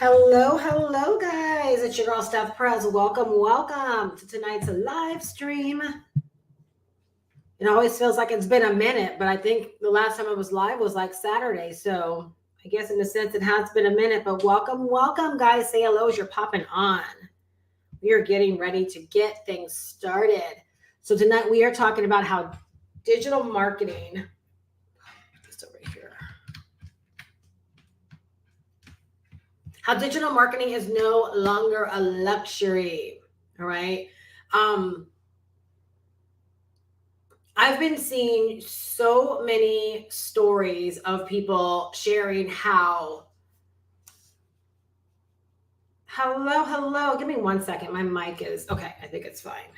Hello, guys. It's your girl, Steph Perez. Welcome to tonight's live stream. It always feels like it's been a minute, but I think the last time I was live was like Saturday. So I guess in a sense it has been a minute, but welcome, guys. Say hello as you're popping on. We are getting ready to get things started. So tonight we are talking about how digital marketing, just over here, how digital marketing is no longer a luxury. All right. Um, I've been seeing so many stories of people sharing how. Hello. Give me 1 second. My mic is okay. I think it's fine.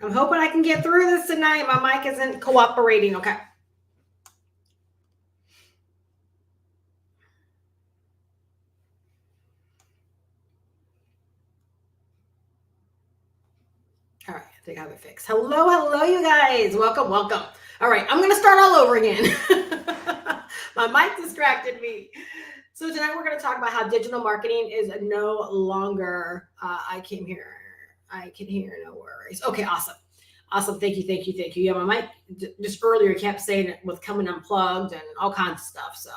I'm hoping I can get through this tonight. My mic isn't cooperating. Okay. All right, I think I have it fixed. Hello, you guys. Welcome. All right, I'm gonna start all over again. My mic distracted me. So tonight we're gonna talk about how digital marketing is no longer. I can hear. No worries. Okay, awesome. Thank you. Yeah, my mic just earlier kept saying it was coming unplugged and all kinds of stuff. So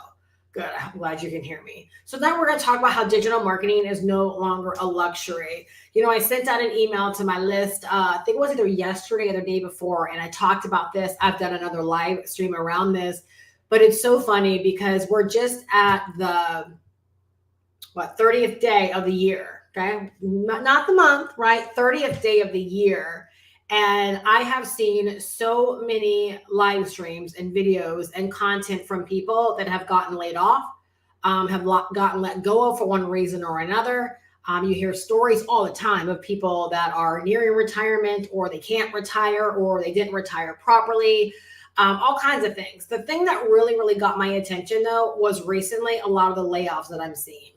good. I'm glad you can hear me. So now we're going to talk about how digital marketing is no longer a luxury. I sent out an email to my list. I think it was either yesterday or the day before, and I talked about this. I've done another live stream around this, but it's so funny because we're just at the 30th day of the year. Okay, not the month, right? 30th day of the year. And I have seen so many live streams and videos and content from people that have gotten laid off, have gotten let go of for one reason or another. You hear stories all the time of people that are nearing retirement, or they can't retire, or they didn't retire properly, all kinds of things. The thing that really got my attention, though, was recently a lot of the layoffs that I'm seeing.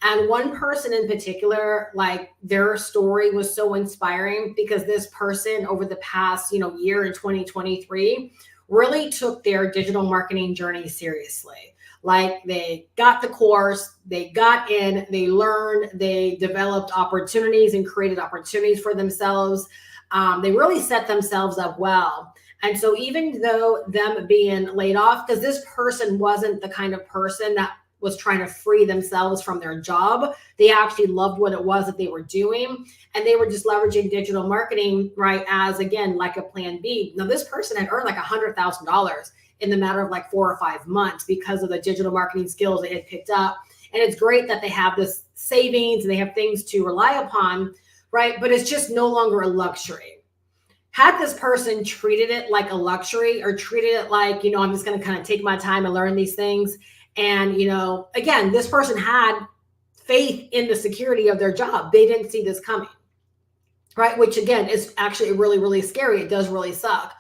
And one person in particular, like, their story was so inspiring because this person over the past, year in 2023 really took their digital marketing journey seriously. Like, they got the course, they got in, they learned, they developed opportunities and created opportunities for themselves. They really set themselves up well. And so even though them being laid off, because this person wasn't the kind of person that was trying to free themselves from their job. They actually loved what it was that they were doing. And they were just leveraging digital marketing, right, as, again, like a plan B. Now, this person had earned like $100,000 in the matter of like 4 or 5 months because of the digital marketing skills they had picked up. And it's great that they have this savings and they have things to rely upon, right? But it's just no longer a luxury. Had this person treated it like a luxury, or treated it like, I'm just going to kind of take my time and learn these things. And, again, this person had faith in the security of their job. They didn't see this coming, right? Which, again, is actually really scary. It does really suck.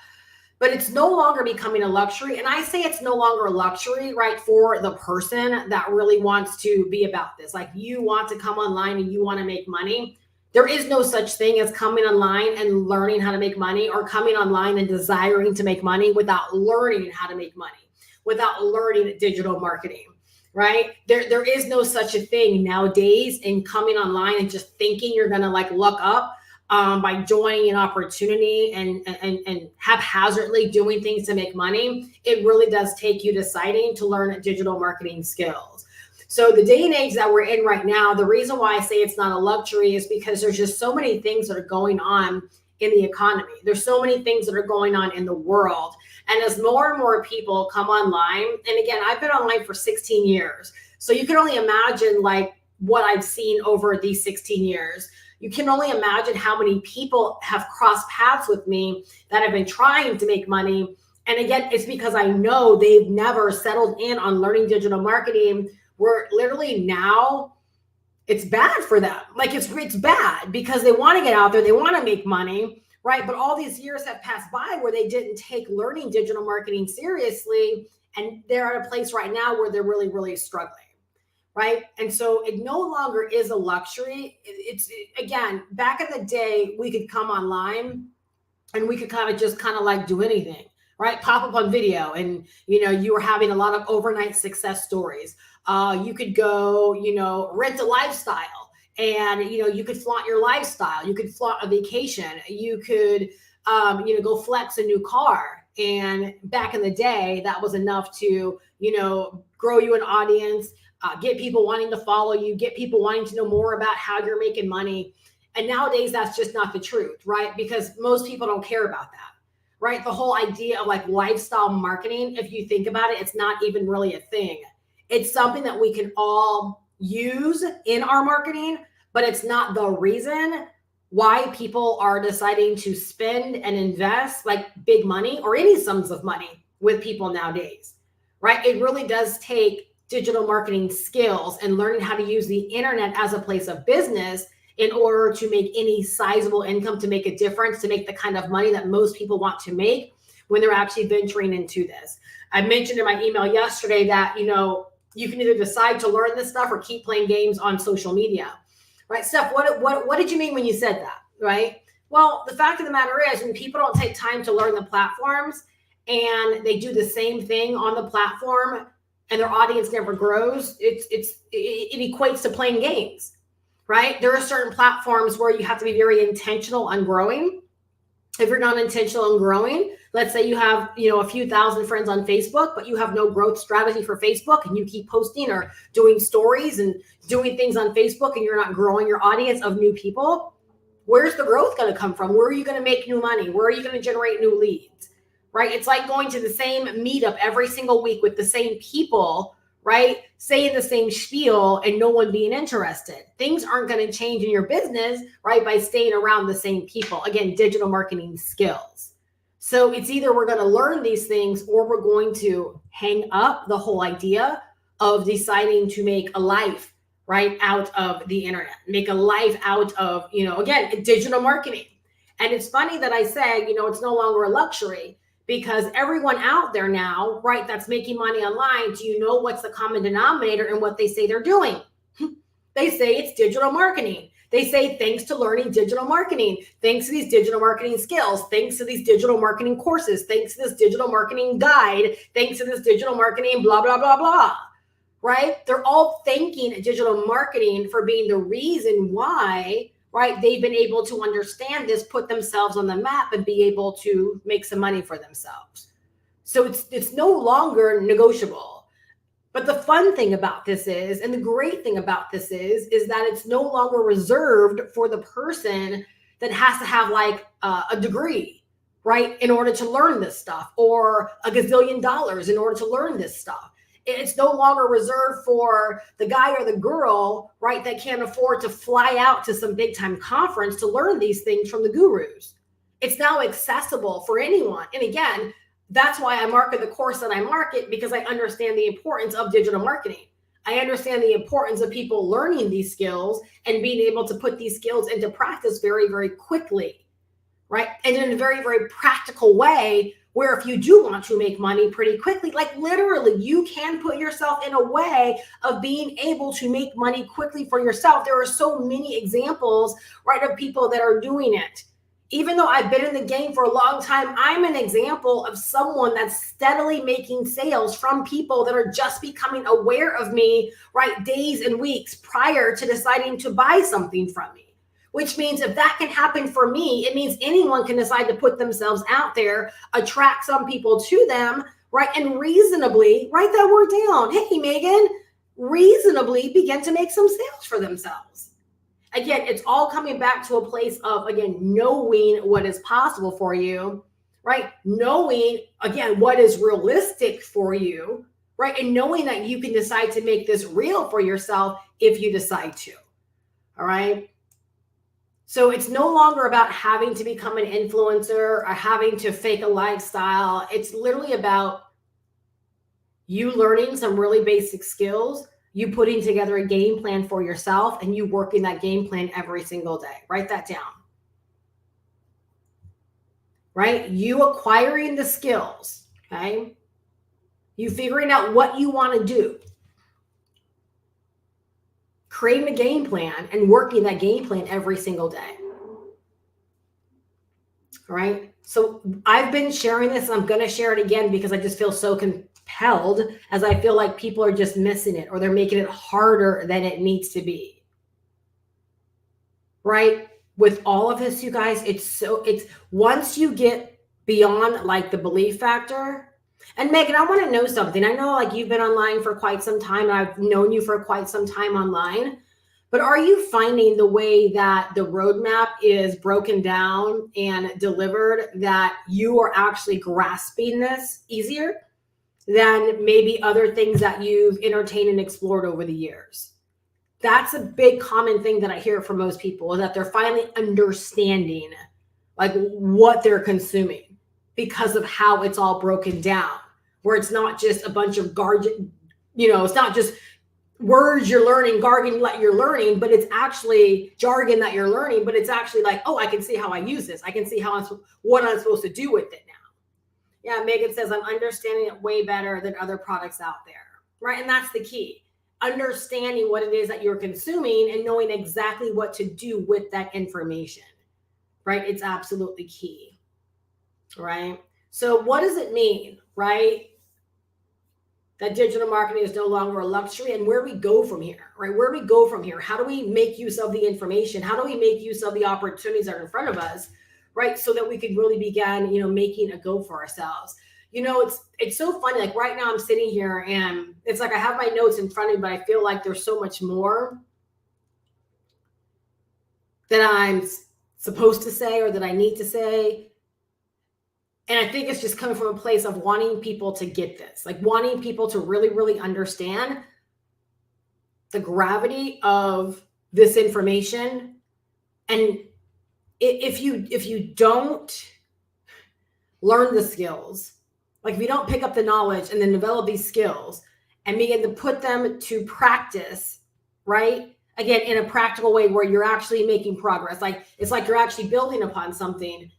But it's no longer becoming a luxury. And I say it's no longer a luxury, right, for the person that really wants to be about this. Like, you want to come online and you want to make money. There is no such thing as coming online and learning how to make money, or coming online and desiring to make money without learning how to make money, without learning digital marketing, right? There is no such a thing nowadays in coming online and just thinking you're going to like look up by joining an opportunity and haphazardly doing things to make money. It really does take you deciding to learn digital marketing skills. So the day and age that we're in right now, the reason why I say it's not a luxury is because there's just so many things that are going on in the economy. There's so many things that are going on in the world. And as more and more people come online, and again, I've been online for 16 years. So you can only imagine like what I've seen over these 16 years. You can only imagine how many people have crossed paths with me that have been trying to make money. And again, it's because I know they've never settled in on learning digital marketing, where literally now it's bad for them. Like, it's bad because they want to get out there, they want to make money, right? But all these years have passed by where they didn't take learning digital marketing seriously. And they're at a place right now where they're really struggling, right? And so it no longer is a luxury. It's, again, back in the day, we could come online and we could kind of like do anything, right? Pop up on video, and you were having a lot of overnight success stories. You could go, rent a lifestyle, and you could flaunt your lifestyle. You could flaunt a vacation. You could, go flex a new car. And back in the day, that was enough to, grow you an audience, get people wanting to follow you, get people wanting to know more about how you're making money. And nowadays, that's just not the truth, right? Because most people don't care about that, right? The whole idea of like lifestyle marketing, if you think about it, it's not even really a thing. It's something that we can all use in our marketing, but it's not the reason why people are deciding to spend and invest like big money or any sums of money with people nowadays, right? It really does take digital marketing skills and learning how to use the internet as a place of business in order to make any sizable income, to make a difference, to make the kind of money that most people want to make when they're actually venturing into this. I mentioned in my email yesterday that, you can either decide to learn this stuff or keep playing games on social media, right? Steph, what did you mean when you said that, right? Well, the fact of the matter is, when people don't take time to learn the platforms and they do the same thing on the platform and their audience never grows, it equates to playing games, right? There are certain platforms where you have to be very intentional on growing. If you're not intentional on growing, let's say you have, a few thousand friends on Facebook, but you have no growth strategy for Facebook, and you keep posting or doing stories and doing things on Facebook, and you're not growing your audience of new people, where's the growth going to come from? Where are you going to make new money? Where are you going to generate new leads, right? It's like going to the same meetup every single week with the same people, right? Saying the same spiel and no one being interested. Things aren't going to change in your business, right? By staying around the same people. Again, digital marketing skills. So it's either we're going to learn these things or we're going to hang up the whole idea of deciding to make a life, right, out of the internet, make a life out of, again, digital marketing. And it's funny that I say, it's no longer a luxury, because everyone out there now, right, that's making money online, do you know what's the common denominator in what they say they're doing? They say it's digital marketing. They say, thanks to learning digital marketing, thanks to these digital marketing skills, thanks to these digital marketing courses, thanks to this digital marketing guide, thanks to this digital marketing, blah, blah, blah, blah, right? They're all thanking digital marketing for being the reason why, right, they've been able to understand this, put themselves on the map, and be able to make some money for themselves. So it's no longer negotiable. But the fun thing about this is, and the great thing about this is that it's no longer reserved for the person that has to have like a degree, right, in order to learn this stuff, or a gazillion dollars in order to learn this stuff. It's no longer reserved for the guy or the girl, right, that can't afford to fly out to some big time conference to learn these things from the gurus. It's now accessible for anyone. And again, that's why I market the course that I market, because I understand the importance of digital marketing. I understand the importance of people learning these skills and being able to put these skills into practice very, very quickly, right? And in a very, very practical way, where if you do want to make money pretty quickly, like literally you can put yourself in a way of being able to make money quickly for yourself. There are so many examples, right, of people that are doing it. Even though I've been in the game for a long time, I'm an example of someone that's steadily making sales from people that are just becoming aware of me, right, days and weeks prior to deciding to buy something from me. Which means if that can happen for me, it means anyone can decide to put themselves out there, attract some people to them, right, and reasonably, write that word down. Hey, Megan, reasonably begin to make some sales for themselves. Again, it's all coming back to a place of, again, knowing what is possible for you, right? Knowing, again, what is realistic for you, right? And knowing that you can decide to make this real for yourself if you decide to, all right? So it's no longer about having to become an influencer or having to fake a lifestyle. It's literally about you learning some really basic skills, you putting together a game plan for yourself, and you working that game plan every single day. Write that down. Right? You acquiring the skills, okay? You figuring out what you want to do. Creating a game plan and working that game plan every single day. All right? So I've been sharing this. I'm going to share it again because I just feel so compelled, as I feel like people are just missing it, or they're making it harder than it needs to be. Right? With all of this, you guys, it's once you get beyond like the belief factor. And Megan, I want to know something. I know like you've been online for quite some time, and I've known you for quite some time online. But are you finding the way that the roadmap is broken down and delivered that you are actually grasping this easier than maybe other things that you've entertained and explored over the years? That's a big common thing that I hear from most people, is that they're finally understanding like what they're consuming because of how it's all broken down, where it's not just a bunch of jargon, it's not just words you're learning, jargon that you're learning, but it's actually jargon that you're learning, but it's actually like, oh, I can see how I use this. I can see what I'm supposed to do with it now. Yeah, Megan says, I'm understanding it way better than other products out there, right? And that's the key. Understanding what it is that you're consuming and knowing exactly what to do with that information, right? It's absolutely key, right? So what does it mean, right? That digital marketing is no longer a luxury, and where we go from here, right? Where we go from here, how do we make use of the information? How do we make use of the opportunities that are in front of us, right? So that we can really begin, making a go for ourselves. It's so funny. Like right now I'm sitting here and it's like I have my notes in front of me, but I feel like there's so much more that I'm supposed to say or that I need to say. And I think it's just coming from a place of wanting people to get this, like wanting people to really, really understand the gravity of this information. And if you don't learn the skills, like if you don't pick up the knowledge and then develop these skills and begin to put them to practice, right? Again, in a practical way where you're actually making progress, like it's like you're actually building upon something.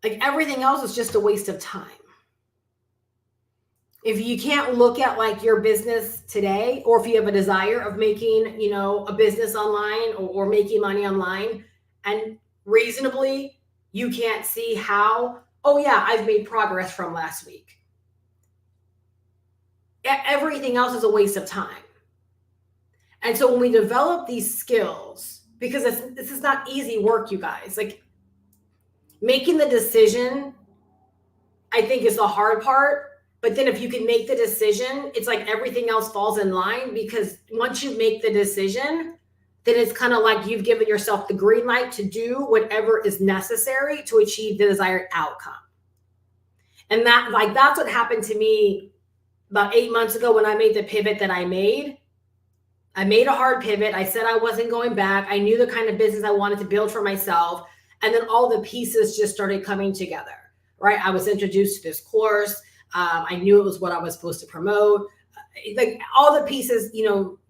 Like everything else is just a waste of time. If you can't look at like your business today, or if you have a desire of making, a business online or making money online, and reasonably you can't see how, oh yeah, I've made progress from last week. Everything else is a waste of time. And so when we develop these skills, because this is not easy work, you guys, like making the decision, I think, is the hard part. But then if you can make the decision, it's like everything else falls in line, because once you make the decision, then it's kind of like you've given yourself the green light to do whatever is necessary to achieve the desired outcome. And that's what happened to me about 8 months ago when I made the pivot that I made. I made a hard pivot. I said I wasn't going back. I knew the kind of business I wanted to build for myself. And then all the pieces just started coming together, right? I was introduced to this course. I knew it was what I was supposed to promote. Like all the pieces,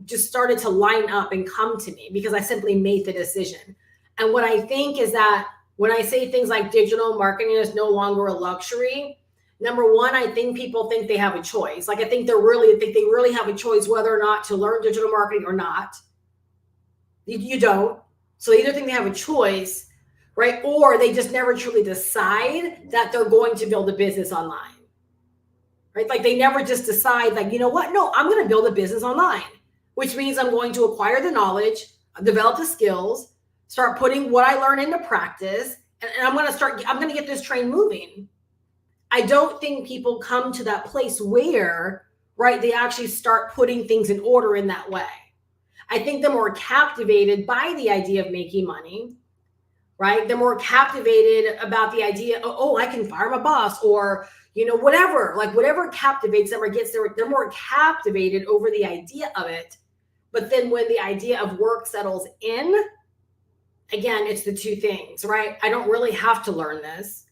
just started to line up and come to me because I simply made the decision. And what I think is that when I say things like digital marketing is no longer a luxury, number one, I think people think they have a choice. Like I think they really have a choice whether or not to learn digital marketing or not. You don't. So they either think they have a choice, right? Or they just never truly decide that they're going to build a business online. Right? Like they never just decide like, you know what? No, I'm going to build a business online, which means I'm going to acquire the knowledge, develop the skills, start putting what I learn into practice, and I'm going to get this train moving. I don't think people come to that place where, right, they actually start putting things in order in that way. I think they're more captivated by the idea of making money, right? They're more captivated about the idea, oh, I can fire my boss, or whatever captivates them or gets there, they're more captivated over the idea of it. But then when the idea of work settles in, again, it's the two things, right? I don't really have to learn this.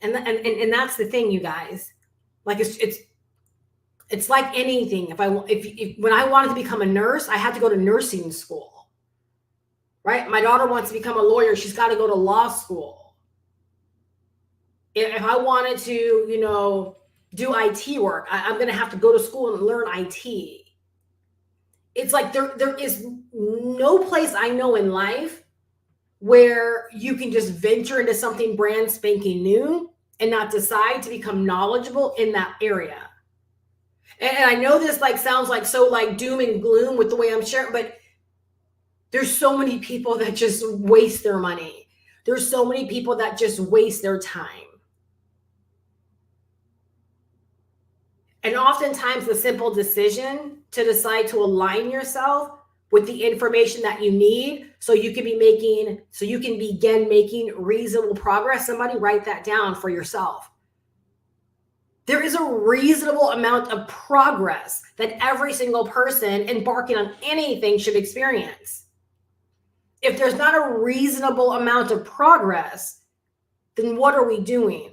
And that's the thing, you guys. Like it's like anything. When I wanted to become a nurse, I had to go to nursing school, right? My daughter wants to become a lawyer. She's got to go to law school. If I wanted to, do IT work, I'm going to have to go to school and learn IT. It's like there is no place I know in life where you can just venture into something brand spanking new and not decide to become knowledgeable in that area. And I know this like sounds like so like doom and gloom with the way I'm sharing, but there's so many people that just waste their money. There's so many people that just waste their time. And oftentimes the simple decision to decide to align yourself with the information that you need so you can begin making reasonable progress. Somebody write that down for yourself. There is a reasonable amount of progress that every single person embarking on anything should experience. If there's not a reasonable amount of progress, then what are we doing?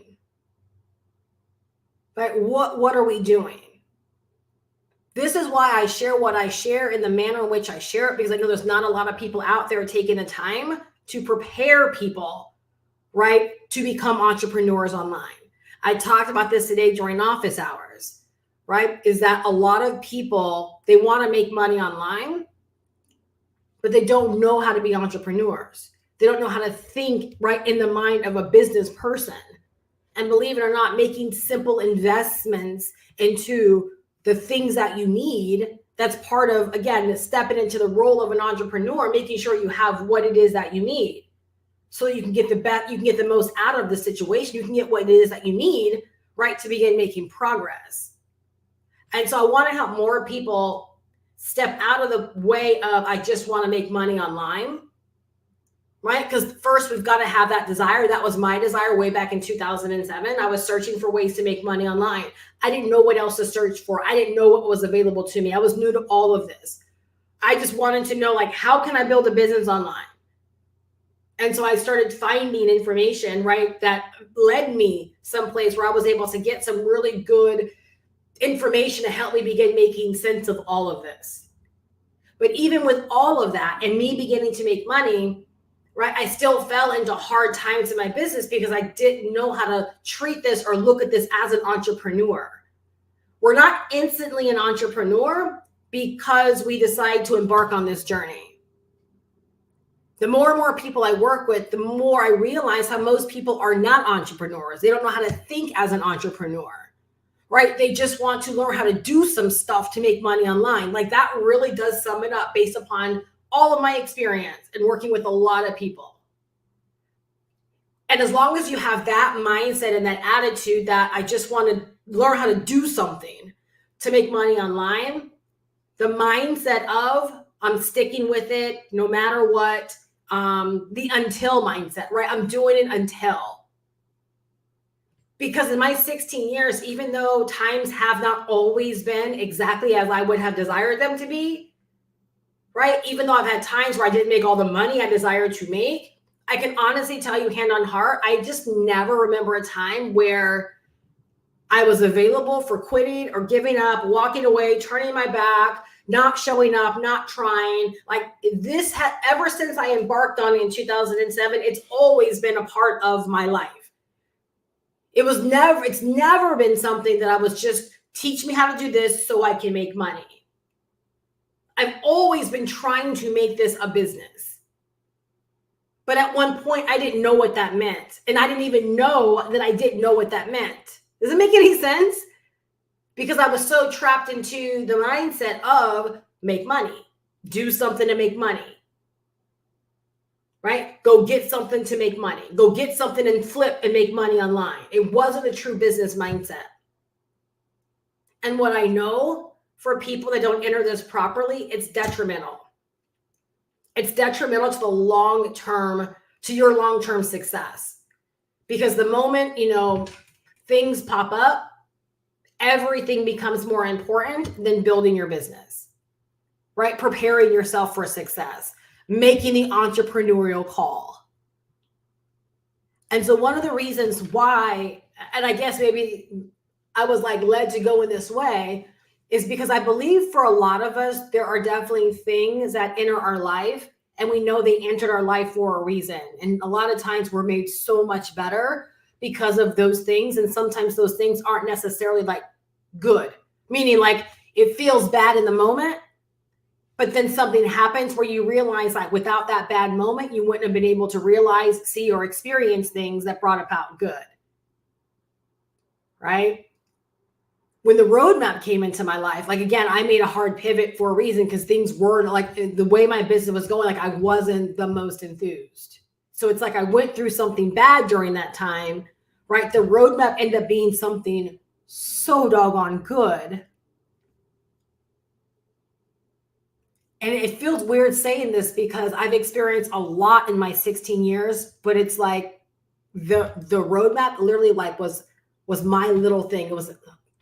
Right? What are we doing? This is why I share what I share in the manner in which I share it, because I know there's not a lot of people out there taking the time to prepare people, right, to become entrepreneurs online. I talked about this today during office hours, right? Is that a lot of people, they want to make money online, but they don't know how to be entrepreneurs. They don't know how to think right in the mind of a business person. And believe it or not, making simple investments into the things that you need, that's part of, again, stepping into the role of an entrepreneur, making sure you have what it is that you need. So you can get the best, you can get the most out of the situation. You can get what it is that you need, right, to begin making progress. And so I want to help more people step out of the way of, I just want to make money online, right? Because first we've got to have that desire. That was my desire way back in 2007. I was searching for ways to make money online. I didn't know what else to search for. I didn't know what was available to me. I was new to all of this. I just wanted to know, like, how can I build a business online? And so I started finding information, right, that led me someplace where I was able to get some really good information to help me begin making sense of all of this. But even with all of that and me beginning to make money, right, I still fell into hard times in my business because I didn't know how to treat this or look at this as an entrepreneur. We're not instantly an entrepreneur because we decide to embark on this journey. The more and more people I work with, the more I realize how most people are not entrepreneurs. They don't know how to think as an entrepreneur, right? They just want to learn how to do some stuff to make money online. Like, that really does sum it up based upon all of my experience and working with a lot of people. And as long as you have that mindset and that attitude that I just want to learn how to do something to make money online, the mindset of I'm sticking with it no matter what, the until mindset, right? I'm doing it until. Because in my 16 years, even though times have not always been exactly as I would have desired them to be, right? Even though I've had times where I didn't make all the money I desired to make, I can honestly tell you, hand on heart, I just never remember a time where I was available for quitting or giving up, walking away, turning my back, not showing up, not trying. Like, this had, ever since I embarked on it in 2007, it's always been a part of my life. It's never been something that I was just, teach me how to do this so I can make money. I've always been trying to make this a business. But at one point, I didn't know what that meant. And I didn't even know that I didn't know what that meant. Does it make any sense? Because I was so trapped into the mindset of make money, do something to make money, right? Go get something to make money, go get something and flip and make money online. It wasn't a true business mindset. And what I know for people that don't enter this properly, it's detrimental. It's detrimental to the long-term, to your long-term success. Because the moment, things pop up, everything becomes more important than building your business, right? Preparing yourself for success, making the entrepreneurial call. And so one of the reasons why, and I guess maybe I was like led to go in this way, is because I believe for a lot of us, there are definitely things that enter our life and we know they entered our life for a reason. And a lot of times we're made so much better because of those things. And sometimes those things aren't necessarily like good, meaning like it feels bad in the moment, But then something happens where you realize, like, without that bad moment, you wouldn't have been able to realize, see, or experience things that brought about good. Right? When the roadmap came into my life, like, again, I made a hard pivot for a reason, because things weren't like the way my business was going. Like, I wasn't the most enthused. So it's like I went through something bad during that time, right? The roadmap ended up being something so doggone good. And it feels weird saying this because I've experienced a lot in my 16 years, but it's like the roadmap literally like was my little thing. It was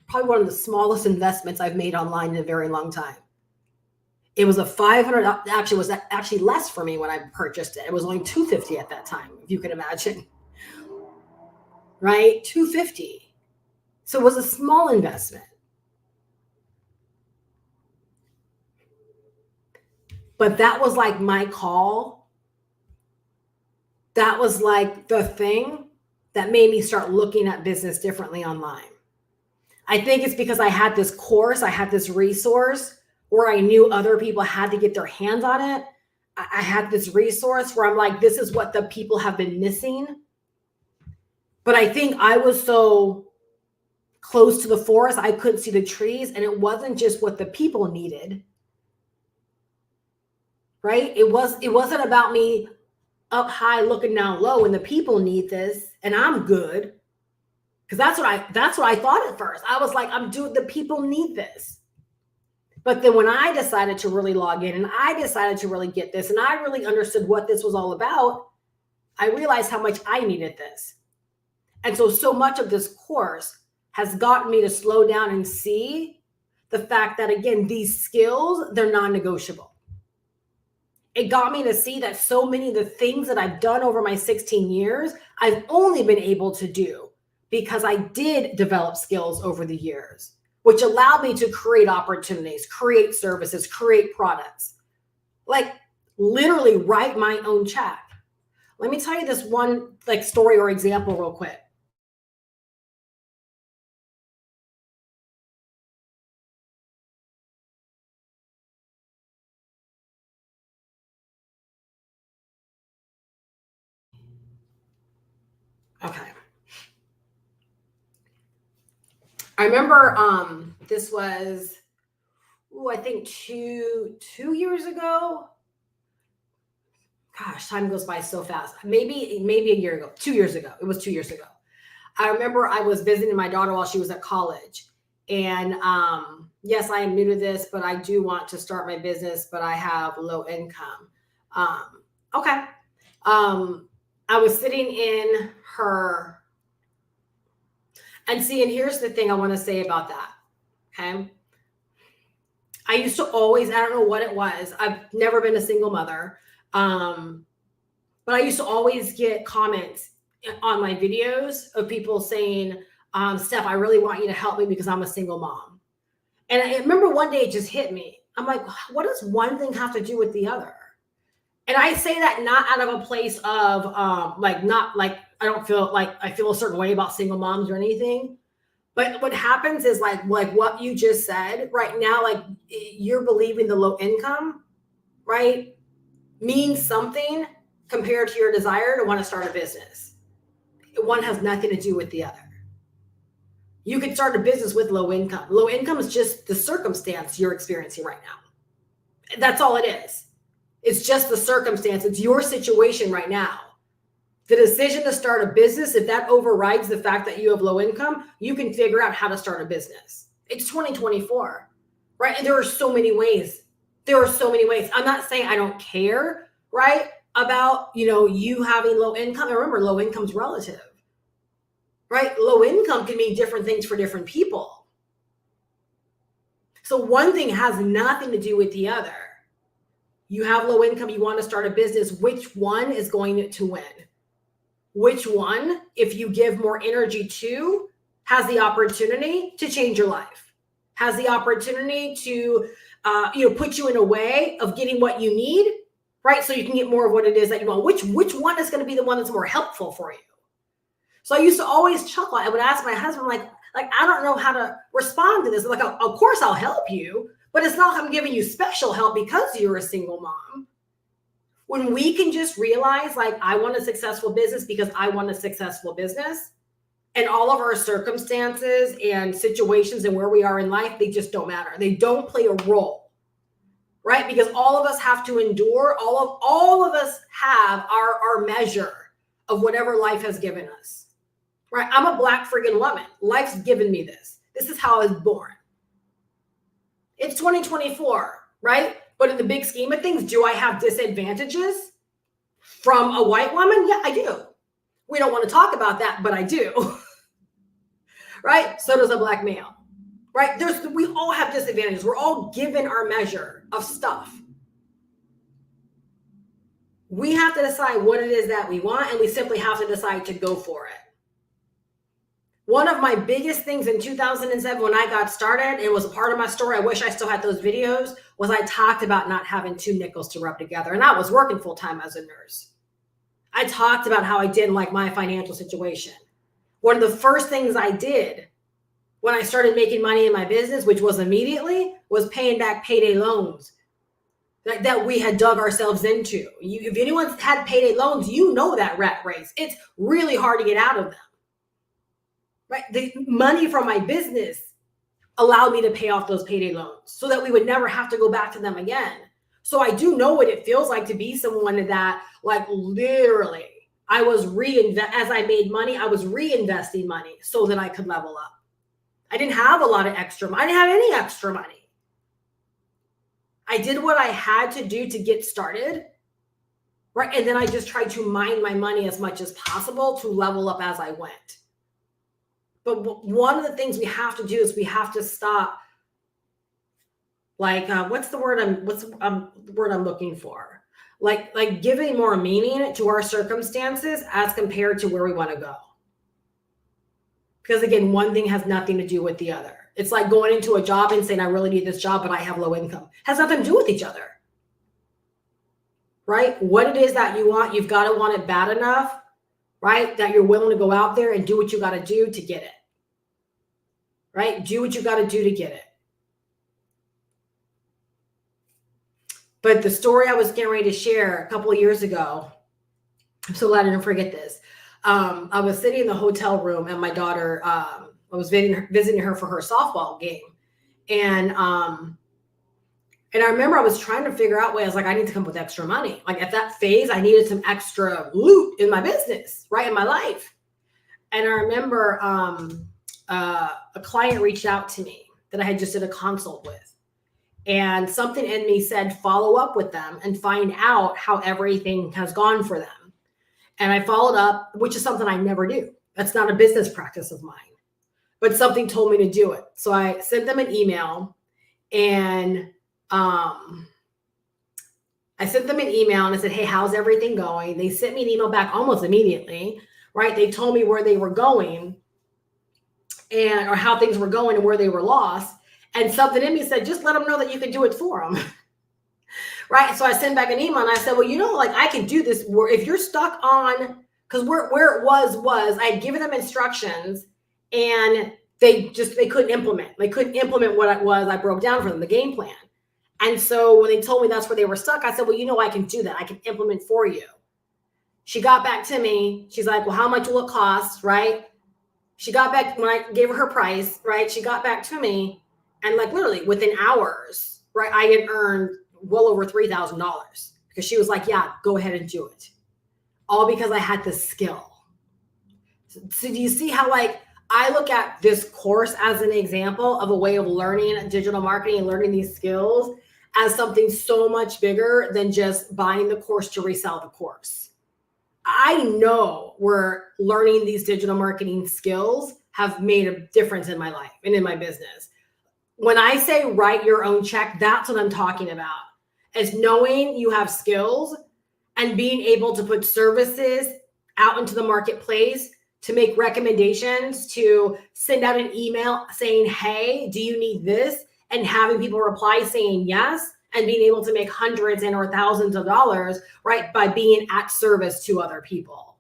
probably one of the smallest investments I've made online in a very long time. It was a 500, actually was actually less for me when I purchased it. It was only 250 at that time, if you can imagine. Right? 250. So it was a small investment. But that was like my call. That was like the thing that made me start looking at business differently online. I think it's because I had this course, I had this resource where I knew other people had to get their hands on it. I had this resource where I'm like, this is what the people have been missing. But I think I was so close to the forest, I couldn't see the trees. And it wasn't just what the people needed, right? It wasn't about me up high looking down low and the people need this and I'm good. Because that's what I thought at first. I was like, the people need this. But then when I decided to really log in and I decided to really get this and I really understood what this was all about, I realized how much I needed this. And so much of this course has gotten me to slow down and see the fact that, again, these skills, they're non-negotiable. It got me to see that so many of the things that I've done over my 16 years, I've only been able to do because I did develop skills over the years, which allowed me to create opportunities, create services, create products, like literally write my own check. Let me tell you this one like story or example real quick. Okay. I remember this was, I think two years ago. Gosh, time goes by so fast. Maybe a year ago, 2 years ago. It was 2 years ago. I remember I was visiting my daughter while she was at college. And yes, I am new to this, but I do want to start my business, but I have low income. Okay. I was sitting in her, and see, and here's the thing I want to say about that. Okay. I used to always, I don't know what it was. I've never been a single mother. But I used to always get comments on my videos of people saying, Steph, I really want you to help me because I'm a single mom. And I remember one day it just hit me. I'm like, what does one thing have to do with the other? And I say that not out of a place of not like, I don't feel like I feel a certain way about single moms or anything. But what happens is like what you just said right now, like you're believing the low income, right, means something compared to your desire to want to start a business. One has nothing to do with the other. You could start a business with low income. Low income is just the circumstance you're experiencing right now. That's all it is. It's just the circumstance. It's your situation right now. The decision to start a business, if that overrides the fact that you have low income, you can figure out how to start a business. It's 2024, right? And there are so many ways. I'm not saying I don't care, right, about, you having low income. And remember, low income's relative, right? Low income can mean different things for different people. So one thing has nothing to do with the other. You have low income, you want to start a business. Which one is going to win? Which one, if you give more energy to, has the opportunity to change your life, has the opportunity to, put you in a way of getting what you need, right? So you can get more of what it is that you want. Which one is going to be the one that's more helpful for you? So I used to always chuckle. I would ask my husband, like I don't know how to respond to this. Like, of course I'll help you, But it's not I'm giving you special help because you're a single mom. When we can just realize, like, I want a successful business because I want a successful business, and all of our circumstances and situations and where we are in life, they just don't matter. They don't play a role, right? Because all of us have to endure. All of us have our measure of whatever life has given us, right? I'm a Black friggin' woman. Life's given me this. This is how I was born. It's 2024, right? But in the big scheme of things, do I have disadvantages from a white woman? Yeah, I do. We don't want to talk about that, but I do. Right? So does a Black male. Right? We all have disadvantages. We're all given our measure of stuff. We have to decide what it is that we want, and we simply have to decide to go for it. One of my biggest things in 2007 when I got started, it was a part of my story, I wish I still had those videos, was I talked about not having two nickels to rub together. And I was working full time as a nurse. I talked about how I didn't like my financial situation. One of the first things I did when I started making money in my business, which was immediately, was paying back payday loans that we had dug ourselves into. If anyone's had payday loans, you know that rat race. It's really hard to get out of them. Right? The money from my business allowed me to pay off those payday loans so that we would never have to go back to them again. So I do know what it feels like to be someone that, like, literally, as I made money, I was reinvesting money so that I could level up. I didn't have a lot of extra money. I didn't have any extra money. I did what I had to do to get started, right? And then I just tried to mine my money as much as possible to level up as I went. But one of the things we have to do is we have to stop, like, what's the word I'm looking for? Like giving more meaning to our circumstances as compared to where we want to go. Because again, one thing has nothing to do with the other. It's like going into a job and saying, I really need this job, but I have low income. Has nothing to do with each other, right? What it is that you want, you've got to want it bad enough, right? That you're willing to go out there and do what you got to do to get it, right? Do what you got to do to get it. But the story I was getting ready to share a couple of years ago, I'm so glad I didn't forget this. I was sitting in the hotel room and my daughter, I was visiting her for her softball game. And I remember I was trying to figure out ways, like, I need to come up with extra money. Like, at that phase, I needed some extra loot in my business, right, in my life. And I remember a client reached out to me that I had just did a consult with. And something in me said, follow up with them and find out how everything has gone for them. And I followed up, which is something I never do. That's not a business practice of mine, but something told me to do it. So I sent them an email and I sent them an email and I said, hey, how's everything going? They sent me an email back almost immediately, right? They told me where they were going or how things were going and where they were lost. And something in me said, just let them know that you can do it for them. Right. So I sent back an email and I said, well, like, I can do this. If you're stuck on, because where it was I had given them instructions and they couldn't implement. They couldn't implement what it was I broke down for them, the game plan. And so when they told me that's where they were stuck, I said, well, I can do that. I can implement for you. She got back to me. She's like, well, how much will it cost? Right. She got back when I gave her price. Right. She got back to me. And like literally within hours, right, I had earned well over $3,000 because she was like, yeah, go ahead and do it. All because I had the skill. So do you see how, like, I look at this course as an example of a way of learning digital marketing and learning these skills as something so much bigger than just buying the course to resell the course. I know where learning these digital marketing skills have made a difference in my life and in my business. When I say write your own check, that's what I'm talking about. Is knowing you have skills and being able to put services out into the marketplace, to make recommendations, to send out an email saying, hey, do you need this? And having people reply saying yes, and being able to make hundreds and or thousands of dollars, right, by being at service to other people.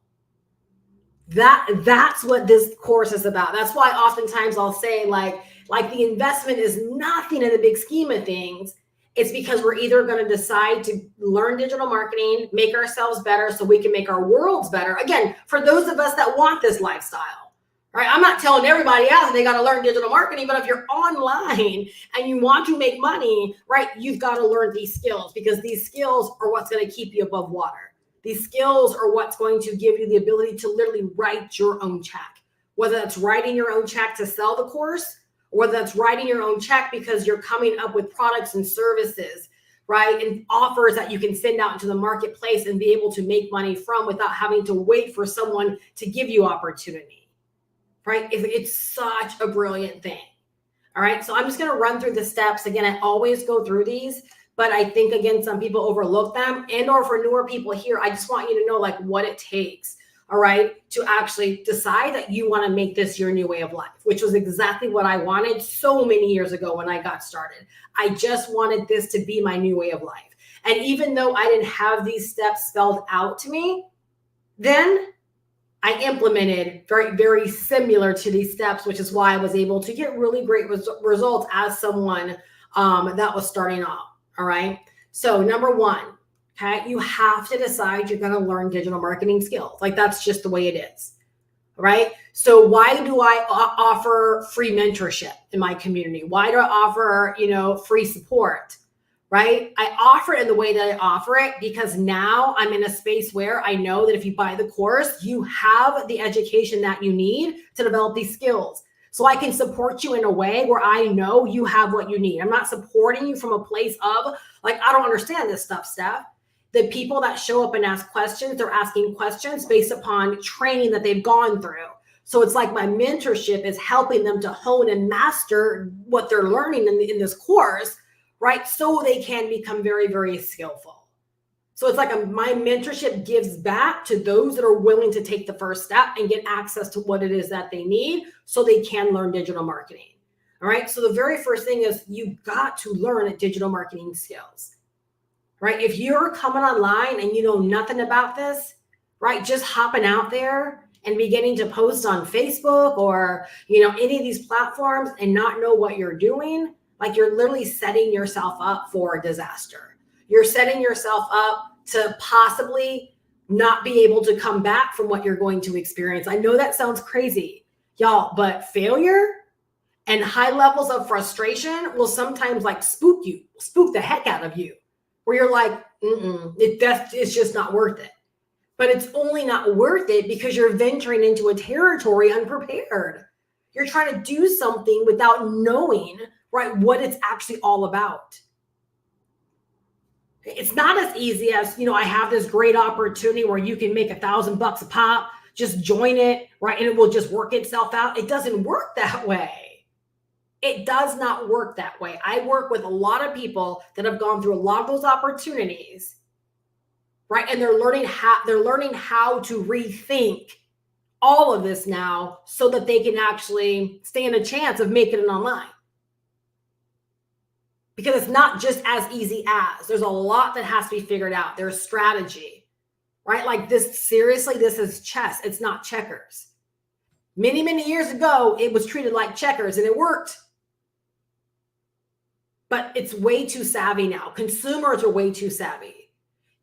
That's what this course is about. That's why oftentimes I'll say like the investment is nothing in the big scheme of things. It's because we're either going to decide to learn digital marketing, make ourselves better so we can make our worlds better. Again, for those of us that want this lifestyle, right? I'm not telling everybody else that they got to learn digital marketing, but if you're online and you want to make money, right, you've got to learn these skills, because these skills are what's going to keep you above water. These skills are what's going to give you the ability to literally write your own check, whether that's writing your own check to sell the course, or whether that's writing your own check because you're coming up with products and services, right, and offers that you can send out into the marketplace and be able to make money from without having to wait for someone to give you opportunity, right? It's such a brilliant thing. All right, so I'm just going to run through the steps. Again, I always go through these, but I think, again, some people overlook them. And or for newer people here, I just want you to know like what it takes, all right, to actually decide that you want to make this your new way of life, which was exactly what I wanted so many years ago when I got started. I just wanted this to be my new way of life. And even though I didn't have these steps spelled out to me, then I implemented very, very similar to these steps, which is why I was able to get really great results as someone that was starting off. All right. So number one, okay, you have to decide you're going to learn digital marketing skills. Like that's just the way it is. All right. So why do I offer free mentorship in my community? Why do I offer, free support? Right? I offer it in the way that I offer it because now I'm in a space where I know that if you buy the course, you have the education that you need to develop these skills. So I can support you in a way where I know you have what you need. I'm not supporting you from a place of like, I don't understand this stuff, Steph. The people that show up and ask questions, they're asking questions based upon training that they've gone through. So it's like my mentorship is helping them to hone and master what they're learning in this course, right? So they can become very, very skillful. So it's like my mentorship gives back to those that are willing to take the first step and get access to what it is that they need so they can learn digital marketing. All right. So the very first thing is you've got to learn digital marketing skills, right? If you're coming online and you know nothing about this, right, just hopping out there and beginning to post on Facebook or, any of these platforms and not know what you're doing, like you're literally setting yourself up for a disaster. You're setting yourself up to possibly not be able to come back from what you're going to experience. I know that sounds crazy, y'all, but failure and high levels of frustration will sometimes like spook the heck out of you, where you're like, it's just not worth it. But it's only not worth it because you're venturing into a territory unprepared. You're trying to do something without knowing, right, what it's actually all about. It's not as easy as, I have this great opportunity where you can make $1,000 a pop, just join it, right, and it will just work itself out. It doesn't work that way. It does not work that way. I work with a lot of people that have gone through a lot of those opportunities, right, and they're learning how to rethink all of this now so that they can actually stand a chance of making it online. Because it's not just as easy as. There's a lot that has to be figured out. There's strategy, right? Like this, seriously, this is chess. It's not checkers. Many, many years ago, it was treated like checkers and it worked. But it's way too savvy now. Consumers are way too savvy.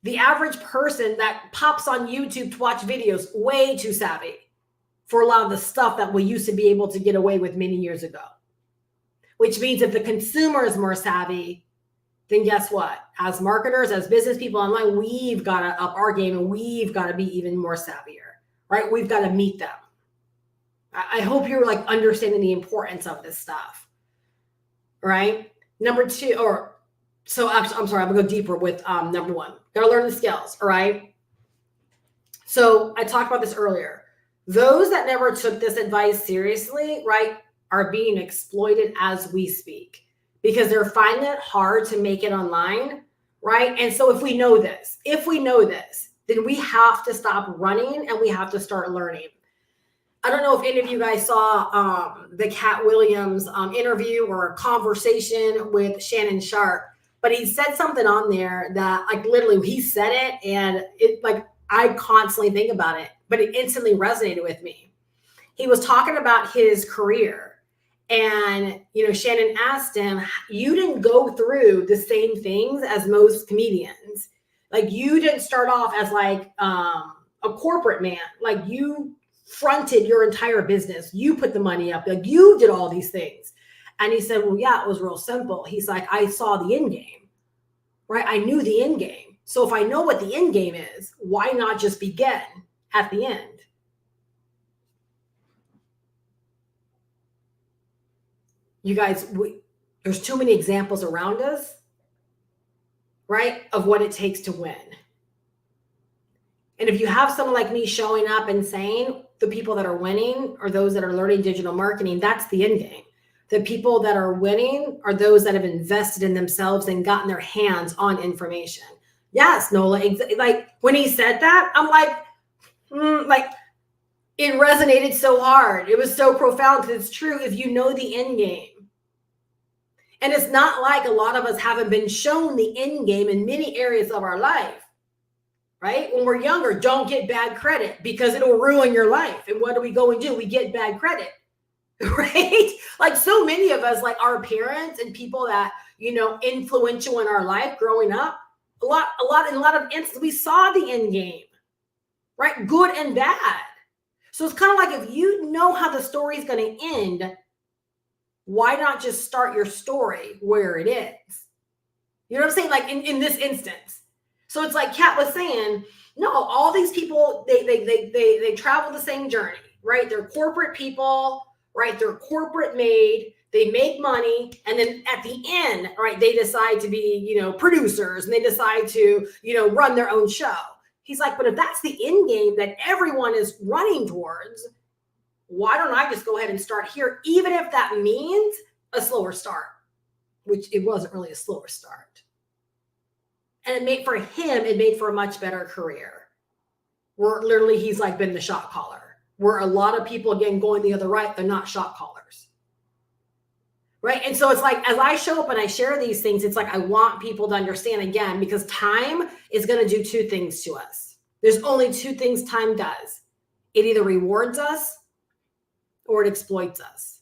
The average person that pops on YouTube to watch videos, way too savvy for a lot of the stuff that we used to be able to get away with many years ago. Which means if the consumer is more savvy, then guess what? As marketers, as business people online, we've got to up our game and we've got to be even more savvier, right? We've got to meet them. I hope you're like understanding the importance of this stuff, right? Number two, I'm sorry, I'm gonna go deeper with number one. Gotta learn the skills, all right? So I talked about this earlier. Those that never took this advice seriously, right, are being exploited as we speak because they're finding it hard to make it online, right? And so if we know this, then we have to stop running and we have to start learning. I don't know if any of you guys saw the Cat Williams interview or conversation with Shannon Sharp, but he said something on there that like literally he said it and it like I constantly think about it. but it instantly resonated with me. He was talking about his career. And, Shannon asked him, you didn't go through the same things as most comedians. Like, you didn't start off as like a corporate man. Like, you fronted your entire business. You put the money up. Like, you did all these things. And he said, well, yeah, it was real simple. He's like, I saw the end game, right? I knew the end game. So if I know what the end game is, why not just begin at the end? You guys, there's too many examples around us, right, of what it takes to win. And if you have someone like me showing up and saying the people that are winning are those that are learning digital marketing, that's the end game. The people that are winning are those that have invested in themselves and gotten their hands on information. Yes, Nola, like when he said that, I'm like, it resonated so hard. It was so profound because it's true if you know the end game. And it's not like a lot of us haven't been shown the end game in many areas of our life, right? When we're younger, don't get bad credit because it'll ruin your life. And what do we go and do? We get bad credit, right? Like so many of us, like our parents and people that, influential in our life growing up, in a lot of instances, we saw the end game, right? Good and bad. So it's kind of like if you know how the story is going to end, why not just start your story where it is? You know what I'm saying? Like in this instance. So it's like Kat was saying, no, all these people, they travel the same journey, right? They're corporate people, right? They're corporate made, they make money. And then at the end, right, they decide to be, producers and they decide to, run their own show. He's like, but if that's the end game that everyone is running towards, why don't I just go ahead and start here, even if that means a slower start, which it wasn't really a slower start. And it made for a much better career. Where literally he's like been the shot caller, where a lot of people, again, going the other right, they're not shot callers. Right. And so it's like, as I show up and I share these things, it's like, I want people to understand again, because time is going to do two things to us. There's only two things time does. It either rewards us or it exploits us.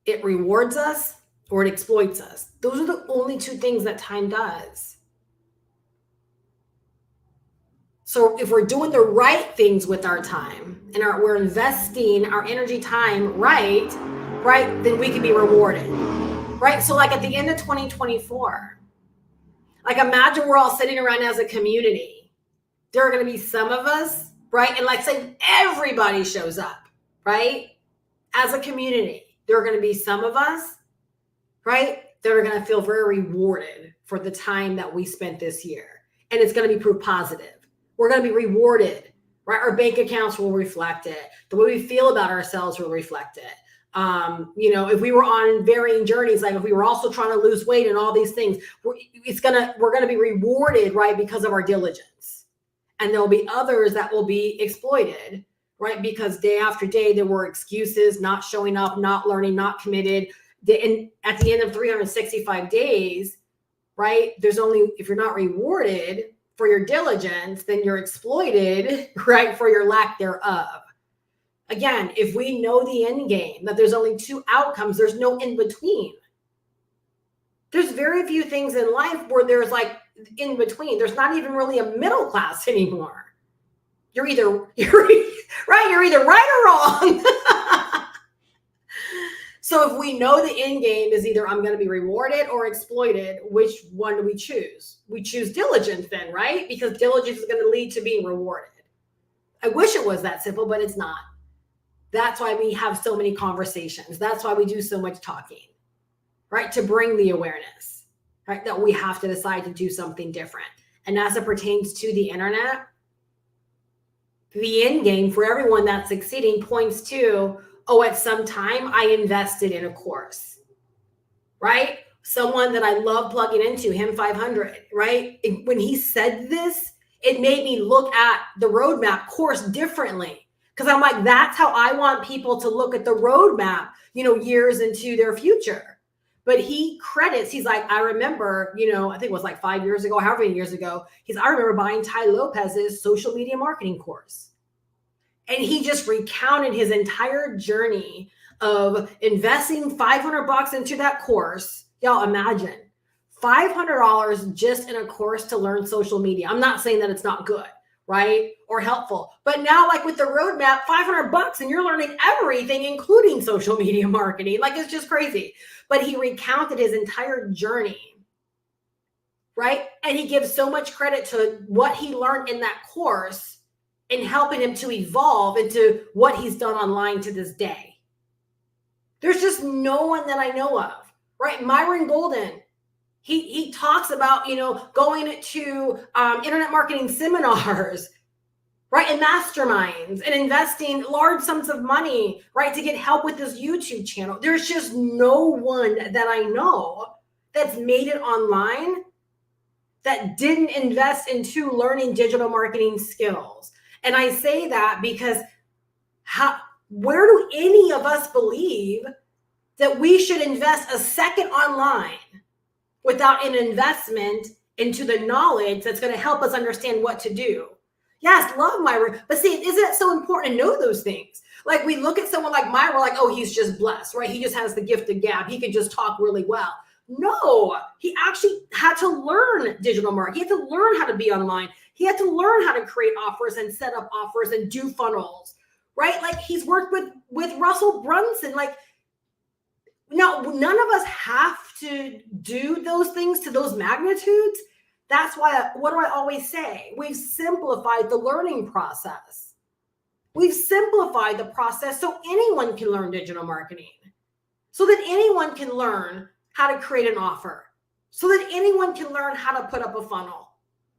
It rewards us or it exploits us. Those are the only two things that time does. So if we're doing the right things with our time and we're investing our energy time right, then we can be rewarded, right? So like at the end of 2024, like imagine we're all sitting around as a community. There are going to be some of us, right? And like say everybody shows up, right? As a community, there are going to be some of us, right? That are going to feel very rewarded for the time that we spent this year. And it's going to be proof positive. We're going to be rewarded, right? Our bank accounts will reflect it. The way we feel about ourselves will reflect it. If we were on varying journeys, like if we were also trying to lose weight and all these things, we're going to be rewarded, right? Because of our diligence. And there'll be others that will be exploited, right? Because day after day, there were excuses, not showing up, not learning, not committed. And at the end of 365 days, right? There's only, if you're not rewarded for your diligence, then you're exploited, right? For your lack thereof. Again, if we know the end game, that there's only two outcomes, there's no in between. There's very few things in life where there's like in between. There's not even really a middle class anymore. You're either right or wrong. So if we know the end game is either I'm going to be rewarded or exploited, which one do we choose? We choose diligence then, right? Because diligence is going to lead to being rewarded. I wish it was that simple, but it's not. That's why we have so many conversations. That's why we do so much talking, right? To bring the awareness, right? That we have to decide to do something different. And as it pertains to the internet, the end game for everyone that's succeeding points to, at some time I invested in a course, right? Someone that I love plugging into, him 500, right? When he said this, it made me look at the roadmap course differently. Because I'm like, that's how I want people to look at the roadmap, years into their future. But he credits, he's like, I remember, I think it was like 5 years ago, however many years ago, I remember buying Ty Lopez's social media marketing course. And he just recounted his entire journey of investing $500 into that course. Y'all imagine $500 just in a course to learn social media. I'm not saying that it's not good, right? Or helpful. But now, like with the roadmap, $500 and you're learning everything, including social media marketing. Like, it's just crazy. But he recounted his entire journey, right? And he gives so much credit to what he learned in that course and helping him to evolve into what he's done online to this day. There's just no one that I know of, right? Myron Golden, he talks about, going to internet marketing seminars, right? And masterminds and investing large sums of money, right? To get help with this YouTube channel. There's just no one that I know that's made it online that didn't invest into learning digital marketing skills. And I say that because where do any of us believe that we should invest a second online without an investment into the knowledge that's going to help us understand what to do? Yes, love Myra. But see, isn't it so important to know those things? Like, we look at someone like Myra, like, oh, he's just blessed, right? He just has the gift of gab. He can just talk really well. No, he actually had to learn digital marketing. He had to learn how to be online. He had to learn how to create offers and set up offers and do funnels, right? Like, he's worked with Russell Brunson. Like, no, none of us have to do those things to those magnitudes. That's why, what do I always say? We've simplified the learning process. We've simplified the process so anyone can learn digital marketing, so that anyone can learn how to create an offer, so that anyone can learn how to put up a funnel,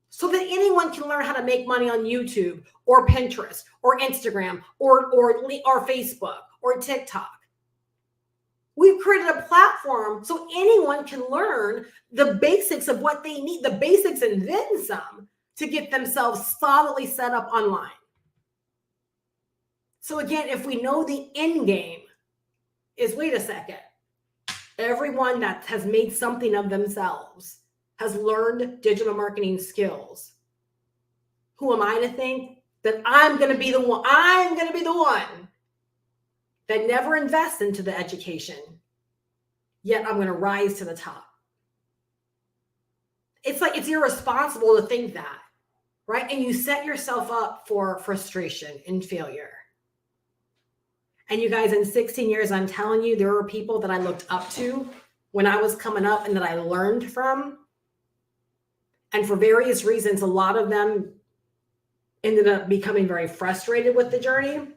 so that anyone can learn how to make money on YouTube or Pinterest or Instagram or Facebook or TikTok. We've created a platform so anyone can learn the basics of what they need, the basics and then some, to get themselves solidly set up online. So again, if we know the end game is, wait a second, everyone that has made something of themselves has learned digital marketing skills. Who am I to think that I'm going to be the one? I'm going to be the one that never invests into the education, yet I'm going to rise to the top. It's like, it's irresponsible to think that, right? And you set yourself up for frustration and failure. And you guys, in 16 years, I'm telling you, there were people that I looked up to when I was coming up and that I learned from. And for various reasons, a lot of them ended up becoming very frustrated with the journey.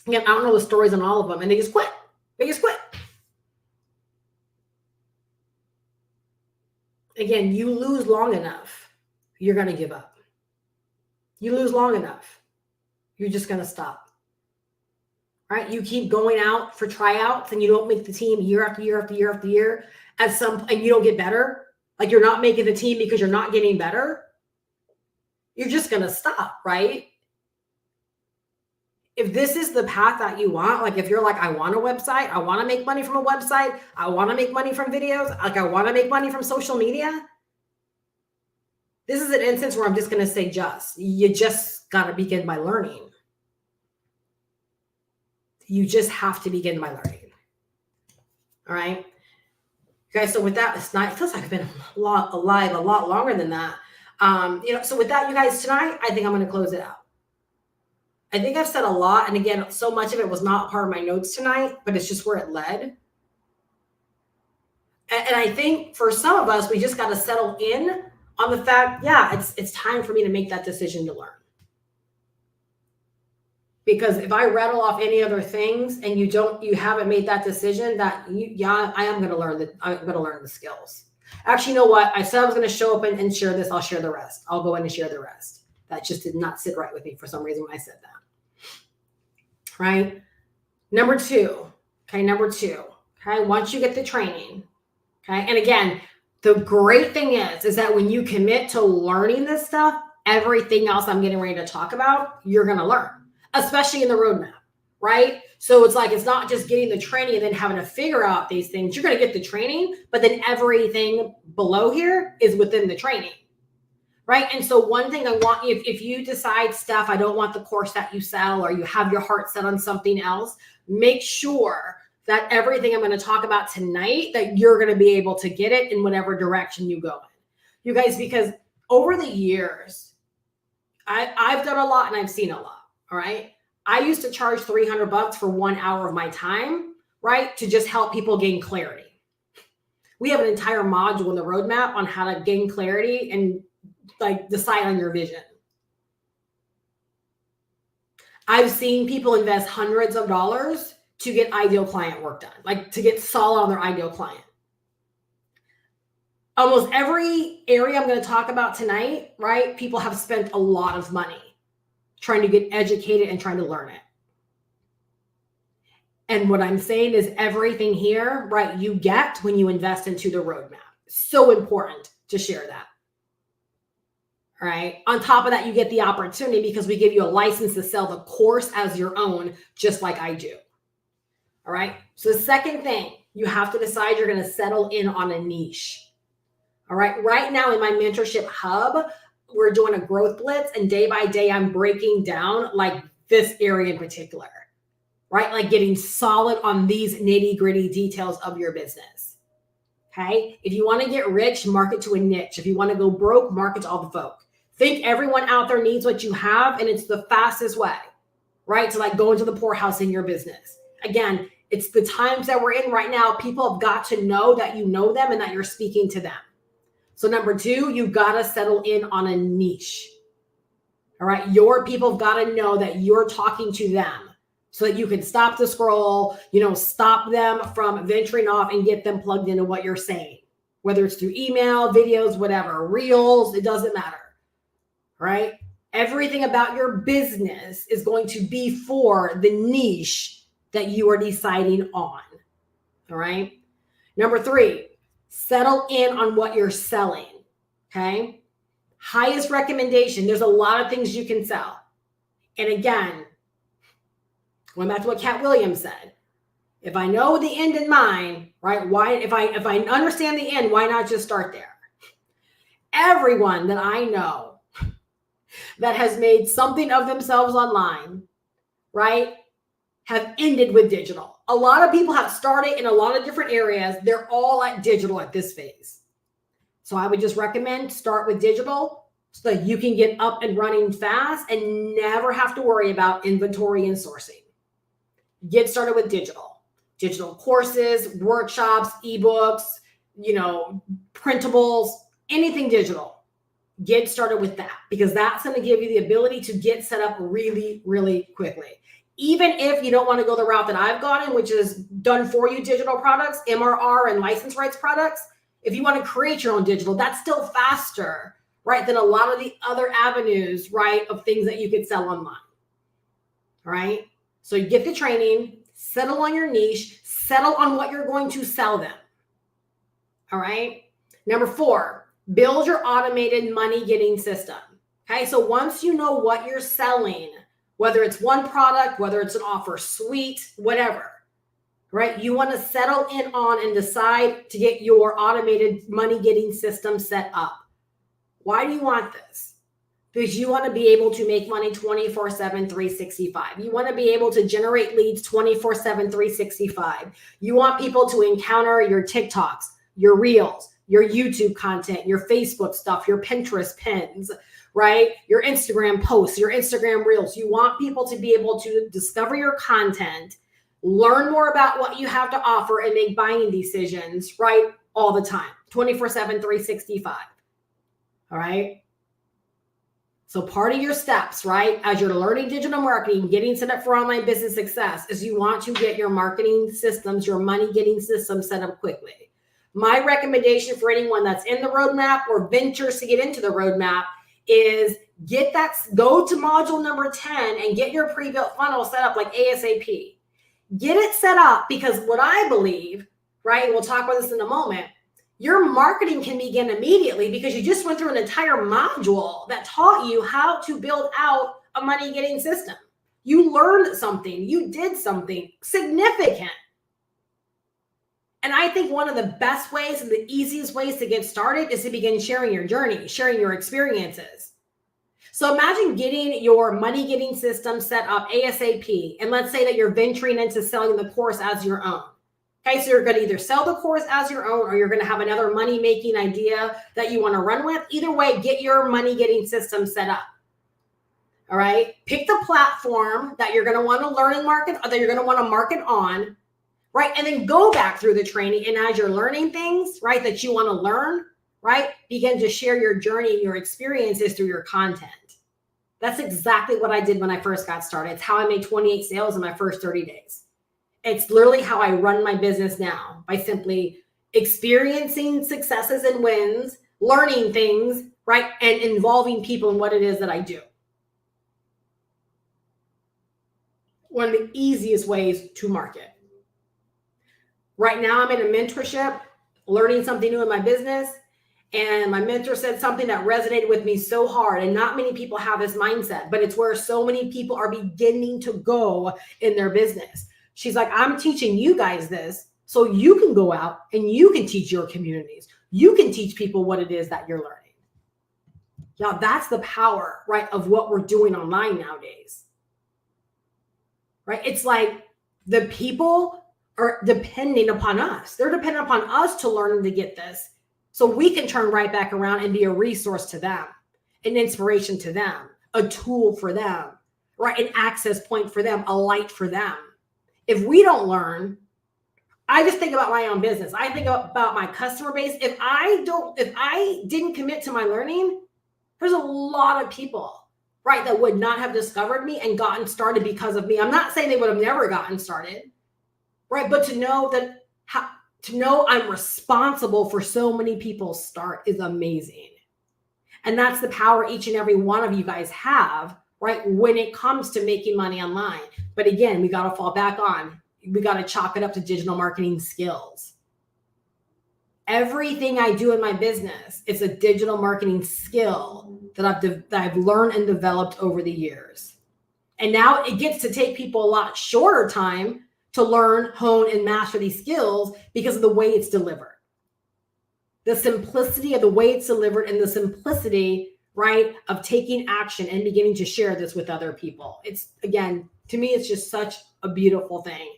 Again, I don't know the stories on all of them, and they just quit. They just quit. Again, you lose long enough, you're going to give up. You lose long enough, you're just going to stop. Right? You keep going out for tryouts and you don't make the team year after year after year after year, and you don't get better. Like, you're not making the team because you're not getting better. You're just going to stop, right? If this is the path that you want, like if you're like, I want a website, I want to make money from a website, I want to make money from videos, like I want to make money from social media, this is an instance where I'm just going to say you just got to begin by learning. You just have to begin by learning. All right. You guys, so with that, it feels like I've been alive a lot longer than that. So with that, you guys, tonight, I think I'm going to close it out. I think I've said a lot. And again, so much of it was not part of my notes tonight, but it's just where it led. And I think for some of us, we just got to settle in on the fact, it's time for me to make that decision to learn. Because if I rattle off any other things and you haven't made that decision, I am going to learn the skills. Actually, you know what? I said I was going to show up and share this. I'll share the rest. I'll go in and share the rest. That just did not sit right with me for some reason when I said that. Right? Number two. Okay. Once you get the training. Okay. And again, the great thing is that when you commit to learning this stuff, everything else I'm getting ready to talk about, you're going to learn, especially in the roadmap. Right? So it's like, it's not just getting the training and then having to figure out these things. You're going to get the training, but then everything below here is within the training. Right. And so one thing I want you, if you decide, Steph, I don't want the course that you sell, or you have your heart set on something else, make sure that everything I'm going to talk about tonight, that you're going to be able to get it in whatever direction you go in. You guys, because over the years, I've done a lot and I've seen a lot. All right. I used to charge $300 for 1 hour of my time, right, to just help people gain clarity. We have an entire module in the roadmap on how to gain clarity and like decide on your vision. I've seen people invest hundreds of dollars to get ideal client work done, like to get solid on their ideal client. Almost every area I'm going to talk about tonight, right, people have spent a lot of money trying to get educated and trying to learn it. And what I'm saying is everything here, right, you get when you invest into the roadmap. So important to share that. All right. On top of that, you get the opportunity because we give you a license to sell the course as your own, just like I do. All right. So the second thing, you have to decide you're going to settle in on a niche. All right. Right now in my mentorship hub, we're doing a growth blitz, and day by day, I'm breaking down like this area in particular, right? Like getting solid on these nitty gritty details of your business. Okay. If you want to get rich, market to a niche. If you want to go broke, market to all the folk. Think everyone out there needs what you have, and it's the fastest way, right? To like go into the poorhouse in your business. Again, it's the times that we're in right now. People have got to know that you know them and that you're speaking to them. So number two, you got to settle in on a niche. All right. Your people have got to know that you're talking to them so that you can stop the scroll, stop them from venturing off and get them plugged into what you're saying, whether it's through email, videos, whatever, reels, it doesn't matter. Right? Everything about your business is going to be for the niche that you are deciding on. All right. Number three, settle in on what you're selling. Okay. Highest recommendation. There's a lot of things you can sell. And again, going back to what Cat Williams said, if I know the end in mind, right? Why, if I understand the end, why not just start there? Everyone that I know that has made something of themselves online, right, have ended with digital. A lot of people have started in a lot of different areas. They're all at digital at this phase. So I would just recommend start with digital so that you can get up and running fast and never have to worry about inventory and sourcing. Get started with digital courses, workshops, ebooks, printables, anything digital. Get started with that, because that's going to give you the ability to get set up really, really quickly. Even if you don't want to go the route that I've gone in, which is done for you digital products, MRR and license rights products. If you want to create your own digital, that's still faster, right, than a lot of the other avenues, right, of things that you could sell online. All right. So you get the training, settle on your niche, settle on what you're going to sell them. All right. Number four, build your automated money getting system. Okay. So once you know what you're selling, whether it's one product, whether it's an offer suite, whatever, right? You want to settle in on and decide to get your automated money getting system set up. Why do you want this? Because you want to be able to make money 24/7, 365. You want to be able to generate leads 24/7, 365. You want people to encounter your TikToks, your Reels, your YouTube content, your Facebook stuff, your Pinterest pins, right? Your Instagram posts, your Instagram Reels. You want people to be able to discover your content, learn more about what you have to offer, and make buying decisions, right? All the time, 24/7, 365. All right. So part of your steps, right, as you're learning digital marketing, getting set up for online business success, is you want to get your marketing systems, your money getting system set up quickly. My recommendation for anyone that's in the roadmap or ventures to get into the roadmap is go to module number 10 and get your pre-built funnel set up like ASAP. Get it set up, because what I believe, right, and we'll talk about this in a moment, your marketing can begin immediately because you just went through an entire module that taught you how to build out a money getting system. You learned something. You did something significant. And I think one of the best ways and the easiest ways to get started is to begin sharing your journey, sharing your experiences. So imagine getting your money getting system set up ASAP. And let's say that you're venturing into selling the course as your own. Okay, so you're going to either sell the course as your own, or you're going to have another money making idea that you want to run with. Either way, get your money getting system set up. All right, pick the platform that you're going to want to learn and market, or that you're going to want to market on. Right. And then go back through the training. And as you're learning things, right, that you want to learn, right, begin to share your journey and your experiences through your content. That's exactly what I did when I first got started. It's how I made 28 sales in my first 30 days. It's literally how I run my business now, by simply experiencing successes and wins, learning things, right, and involving people in what it is that I do. One of the easiest ways to market. Right now, I'm in a mentorship, learning something new in my business. And my mentor said something that resonated with me so hard. And not many people have this mindset, but it's where so many people are beginning to go in their business. She's like, I'm teaching you guys this so you can go out and you can teach your communities. You can teach people what it is that you're learning. Now, that's the power, right, of what we're doing online nowadays. Right? It's like the people are depending upon us. They're dependent upon us to learn and to get this, so we can turn right back around and be a resource to them, an inspiration to them, a tool for them, right? An access point for them, a light for them. If we don't learn, I just think about my own business. I think about my customer base. If I didn't commit to my learning, there's a lot of people, right, that would not have discovered me and gotten started because of me. I'm not saying they would have never gotten started. Right. But to know I'm responsible for so many people's start is amazing. And that's the power each and every one of you guys have, right, when it comes to making money online. But again, we got to fall back on. We got to chalk it up to digital marketing skills. Everything I do in my business is a digital marketing skill that I've learned and developed over the years. And now it gets to take people a lot shorter time to learn, hone, and master these skills because of the way it's delivered. The simplicity of the way it's delivered, and the simplicity, right, of taking action and beginning to share this with other people. It's, again, to me, it's just such a beautiful thing.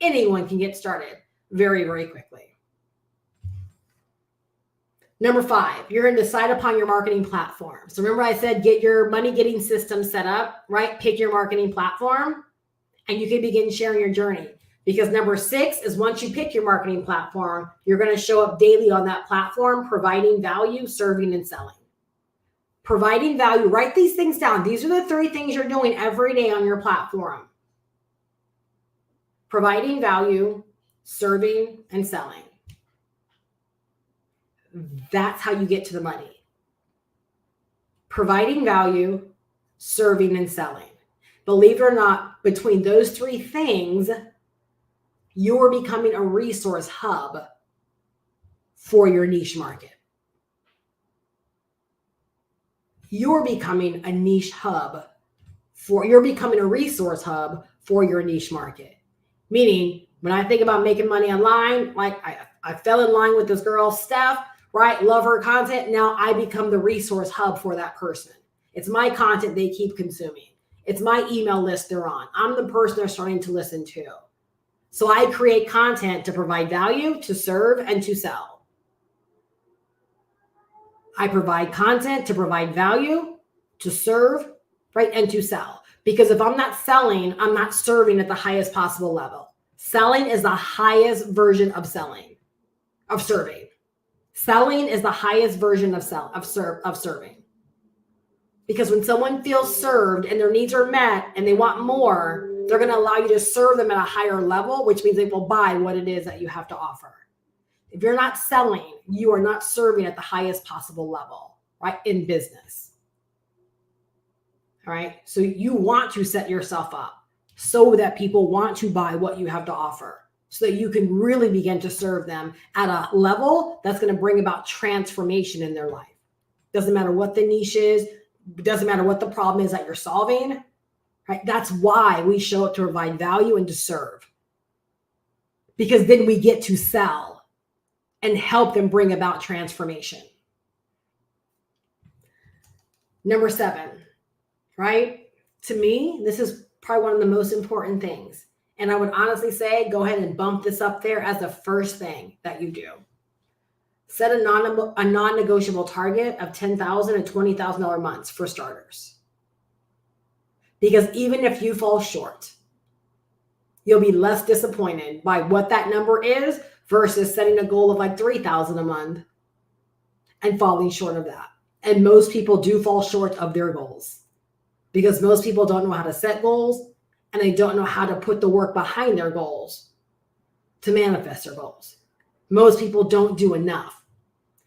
Anyone can get started very, very quickly. Number 5, you're going to decide upon your marketing platform. So remember I said, get your money getting system set up, right? Pick your marketing platform. And you can begin sharing your journey, because number 6 is, once you pick your marketing platform, you're going to show up daily on that platform, providing value, serving, and selling. Providing value. Write these things down. These are the 3 things you're doing every day on your platform. Providing value, serving, and selling. That's how you get to the money. Providing value, serving, and selling. Believe it or not, between those 3 things, you're becoming a resource hub for your niche market. You're becoming a niche hub you're becoming a resource hub for your niche market. Meaning, when I think about making money online, like I fell in line with this girl, Steph, right? Love her content. Now I become the resource hub for that person. It's my content they keep consuming. It's my email list they're on. I'm the person they're starting to listen to. So I create content to provide value, to serve, and to sell. I provide content to provide value, to serve, right, and to sell. Because if I'm not selling, I'm not serving at the highest possible level. Selling is the highest version of serving. Selling is the highest version of serving. Because when someone feels served and their needs are met and they want more, they're going to allow you to serve them at a higher level, which means they will buy what it is that you have to offer. If you're not selling, you are not serving at the highest possible level, right, in business. All right. So you want to set yourself up so that people want to buy what you have to offer, so that you can really begin to serve them at a level that's going to bring about transformation in their life. Doesn't matter what the niche is. It doesn't matter what the problem is that you're solving. right? That's why we show up to provide value and to serve, because then we get to sell and help them bring about transformation. Number 7, right? To me, this is probably one of the most important things. And I would honestly say, go ahead and bump this up there as the first thing that you do. Set a non-negotiable target of $10,000 and $20,000 months for starters. Because even if you fall short, you'll be less disappointed by what that number is versus setting a goal of like $3,000 a month and falling short of that. And most people do fall short of their goals because most people don't know how to set goals and they don't know how to put the work behind their goals to manifest their goals. Most people don't do enough.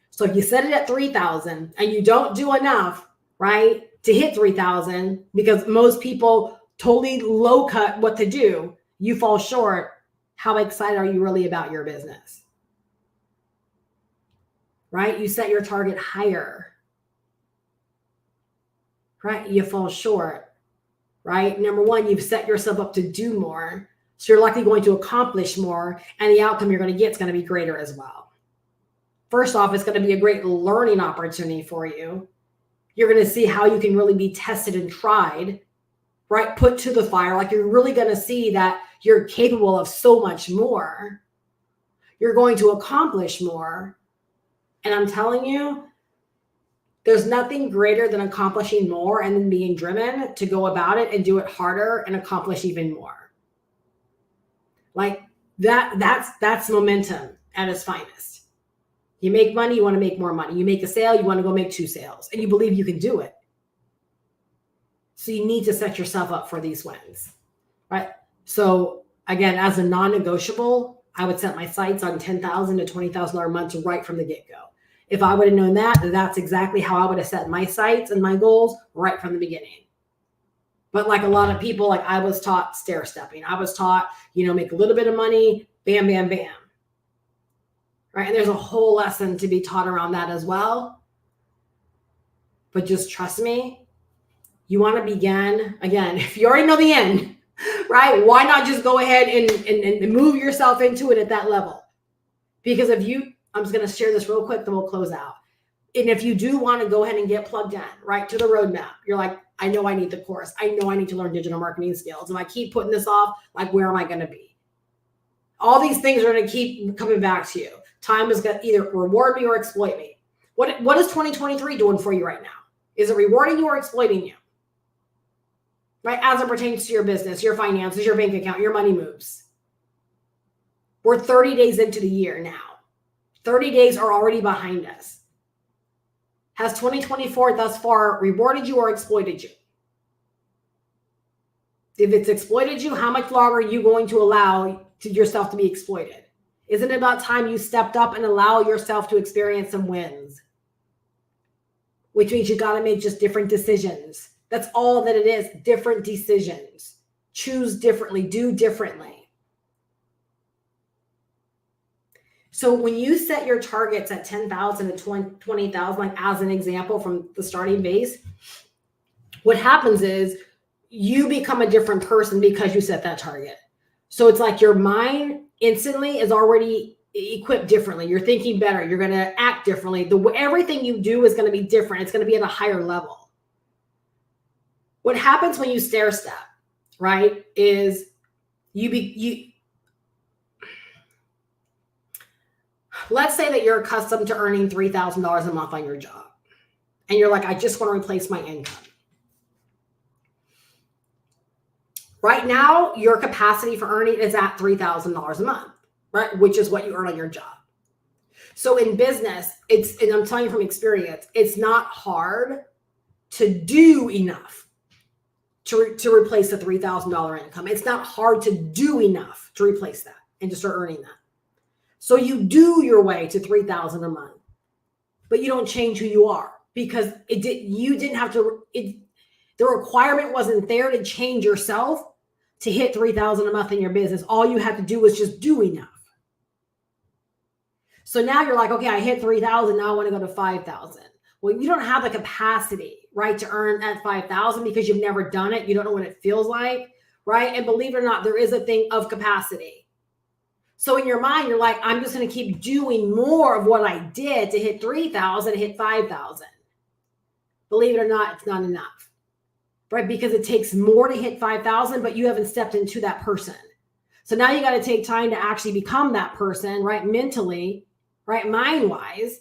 So if you set it at 3,000 and you don't do enough, right, to hit 3,000, because most people totally low cut what to do, you fall short. How excited are you really about your business? Right? You set your target higher. Right? You fall short. Right? Number 1, you've set yourself up to do more. So you're likely going to accomplish more, and the outcome you're going to get is going to be greater as well. First off, it's going to be a great learning opportunity for you. You're going to see how you can really be tested and tried, right? Put to the fire. Like you're really going to see that you're capable of so much more. You're going to accomplish more. And I'm telling you, there's nothing greater than accomplishing more and then being driven to go about it and do it harder and accomplish even more. Like that's momentum at its finest. You make money, you want to make more money. You make a sale, you want to go make 2 sales, and you believe you can do it. So you need to set yourself up for these wins, right? So again, as a non-negotiable, I would set my sights on $10,000 to $20,000 months right from the get-go. If I would have known that, that's exactly how I would have set my sights and my goals right from the beginning. But like a lot of people, like I was taught stair-stepping. I was taught, make a little bit of money, bam, bam, bam. Right? And there's a whole lesson to be taught around that as well. But just trust me, you want to begin, again, if you already know the end, right? Why not just go ahead and move yourself into it at that level? Because I'm just going to share this real quick, then we'll close out. And if you do want to go ahead and get plugged in, right, to the roadmap, you're like, I know I need the course. I know I need to learn digital marketing skills. If I keep putting this off, like, where am I going to be? All these things are going to keep coming back to you. Time is going to either reward me or exploit me. What is 2023 doing for you right now? Is it rewarding you or exploiting you? Right? As it pertains to your business, your finances, your bank account, your money moves. We're 30 days into the year now. 30 days are already behind us. Has 2024 thus far rewarded you or exploited you? If it's exploited you, how much longer are you going to allow yourself to be exploited? Isn't it about time you stepped up and allow yourself to experience some wins? Which means you got to make just different decisions. That's all that it is. Different decisions. Choose differently. Do differently. So when you set your targets at 10,000 to 20,000, like as an example from the starting base, what happens is you become a different person because you set that target. So it's like your mind instantly is already equipped differently. You're thinking better. You're going to act differently. Everything you do is going to be different. It's going to be at a higher level. What happens when you stair step, right, is let's say that you're accustomed to earning $3,000 a month on your job. And you're like, I just want to replace my income. Right now, your capacity for earning is at $3,000 a month, right? Which is what you earn on your job. So in business, and I'm telling you from experience, it's not hard to do enough to replace the $3,000 income. It's not hard to do enough to replace that and to start earning that. So you do your way to $3,000 a month, but you don't change who you are because the requirement wasn't there to change yourself to hit $3,000 a month in your business. All you have to do is just do enough. So now you're like, okay, I hit 3,000. Now I want to go to 5,000. Well, you don't have the capacity, right, to earn at 5,000 because you've never done it. You don't know what it feels like, right? And believe it or not, there is a thing of capacity. So in your mind, you're like, I'm just going to keep doing more of what I did to hit 3,000, to hit 5,000. Believe it or not, it's not enough, right? Because it takes more to hit 5,000, but you haven't stepped into that person. So now you got to take time to actually become that person, right? Mentally, right? Mind-wise,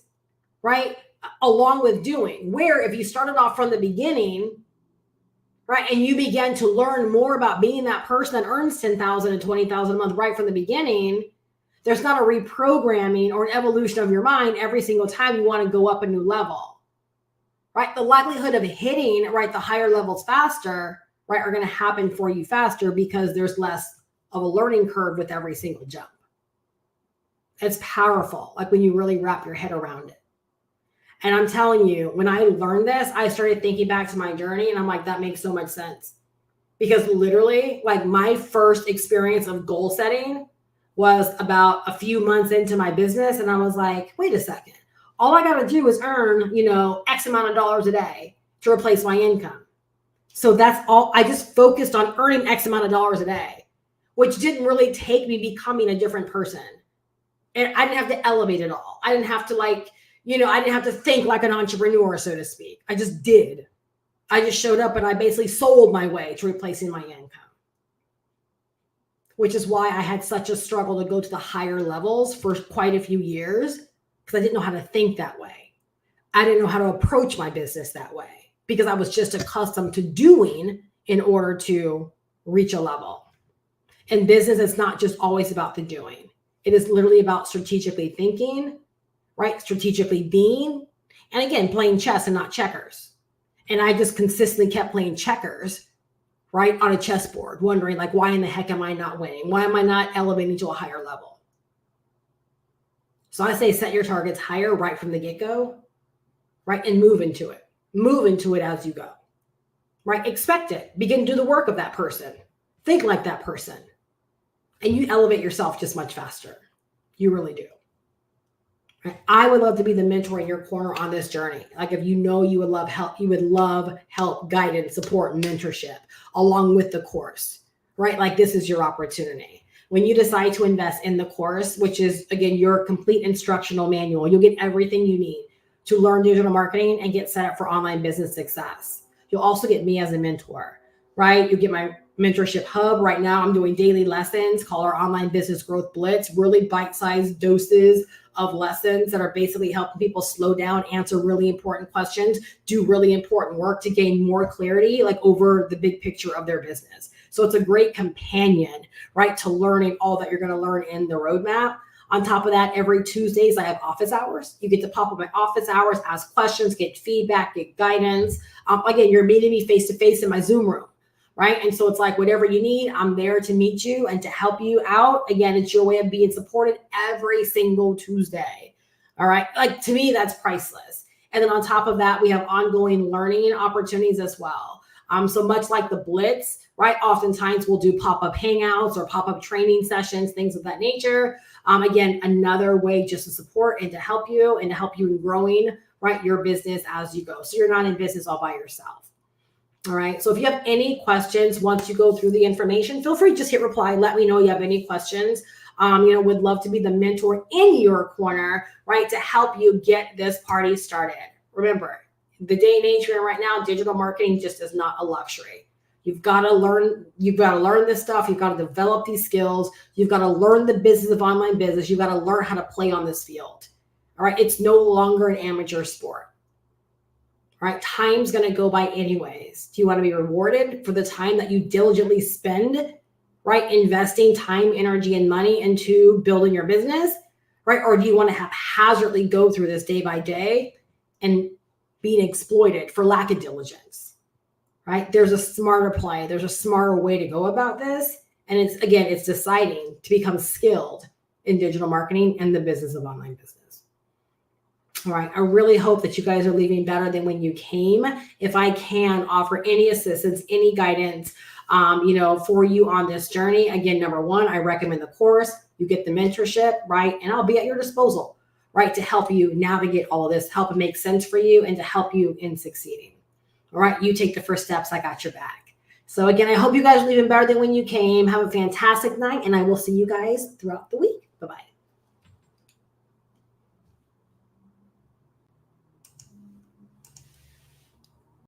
right? Along with doing, where if you started off from the beginning, right, and you began to learn more about being that person that earns 10,000 and 20,000 a month right from the beginning, there's not a reprogramming or an evolution of your mind every single time you want to go up a new level, right? The likelihood of hitting, right, the higher levels faster, right, are going to happen for you faster because there's less of a learning curve with every single jump. It's powerful, like when you really wrap your head around it. And I'm telling you, when I learned this, I started thinking back to my journey and I'm like, that makes so much sense. Because literally, like my first experience of goal setting was about a few months into my business. And I was like, wait a second, all I got to do is earn, X amount of dollars a day to replace my income. So that's all. I just focused on earning X amount of dollars a day, which didn't really take me becoming a different person. And I didn't have to elevate it all. I didn't have to I didn't have to think like an entrepreneur, so to speak. I just did. I just showed up and I basically sold my way to replacing my income, which is why I had such a struggle to go to the higher levels for quite a few years, because I didn't know how to think that way. I didn't know how to approach my business that way because I was just accustomed to doing in order to reach a level. In business, it's not just always about the doing. It is literally about strategically thinking, right? Strategically being, and again, playing chess and not checkers. And I just consistently kept playing checkers, right, on a chessboard, wondering like, why in the heck am I not winning? Why am I not elevating to a higher level? So I say set your targets higher right from the get-go, right? And move into it. Move into it as you go, right? Expect it. Begin to do the work of that person. Think like that person. And you elevate yourself just much faster. You really do. Right? I would love to be the mentor in your corner on this journey. Like if you would love help, guidance, support, mentorship along with the course, right? Like this is your opportunity. When you decide to invest in the course, which is again, your complete instructional manual, you'll get everything you need to learn digital marketing and get set up for online business success. You'll also get me as a mentor, right? You get my mentorship hub. Right now, I'm doing daily lessons called our Online Business Growth Blitz, really bite-sized doses of lessons that are basically helping people slow down, answer really important questions, do really important work to gain more clarity, like over the big picture of their business. So it's a great companion, right, to learning all that you're going to learn in the roadmap. On top of that, every Tuesdays, I have office hours. You get to pop up my office hours, ask questions, get feedback, get guidance. Again, you're meeting me face-to-face in my Zoom room. Right. And so it's like whatever you need, I'm there to meet you and to help you out. Again, it's your way of being supported every single Tuesday. All right. Like to me, that's priceless. And then on top of that, we have ongoing learning opportunities as well. So much like the Blitz, right? Oftentimes we'll do pop-up hangouts or pop-up training sessions, things of that nature. Again, another way just to support and to help you in growing, right, your business as you go. So you're not in business all by yourself. All right. So if you have any questions, once you go through the information, feel free to just hit reply. Let me know you have any questions. Would love to be the mentor in your corner, right, to help you get this party started. Remember, the day and age we're in right now, digital marketing just is not a luxury. You've got to learn this stuff. You've got to develop these skills. You've got to learn the business of online business. You've got to learn how to play on this field. All right. It's no longer an amateur sport. Right? Time's going to go by anyways. Do you want to be rewarded for the time that you diligently spend, right? Investing time, energy, and money into building your business, right? Or do you want to haphazardly go through this day by day and being exploited for lack of diligence, right? There's a smarter play. There's a smarter way to go about this. And it's deciding to become skilled in digital marketing and the business of online business. All right. I really hope that you guys are leaving better than when you came. If I can offer any assistance, any guidance, for you on this journey, again, number one, I recommend the course. You get the mentorship, right? And I'll be at your disposal, right, to help you navigate all of this, help it make sense for you and to help you in succeeding. All right, you take the first steps. I got your back. So again, I hope you guys are leaving better than when you came. Have a fantastic night, and I will see you guys throughout the week. Bye-bye.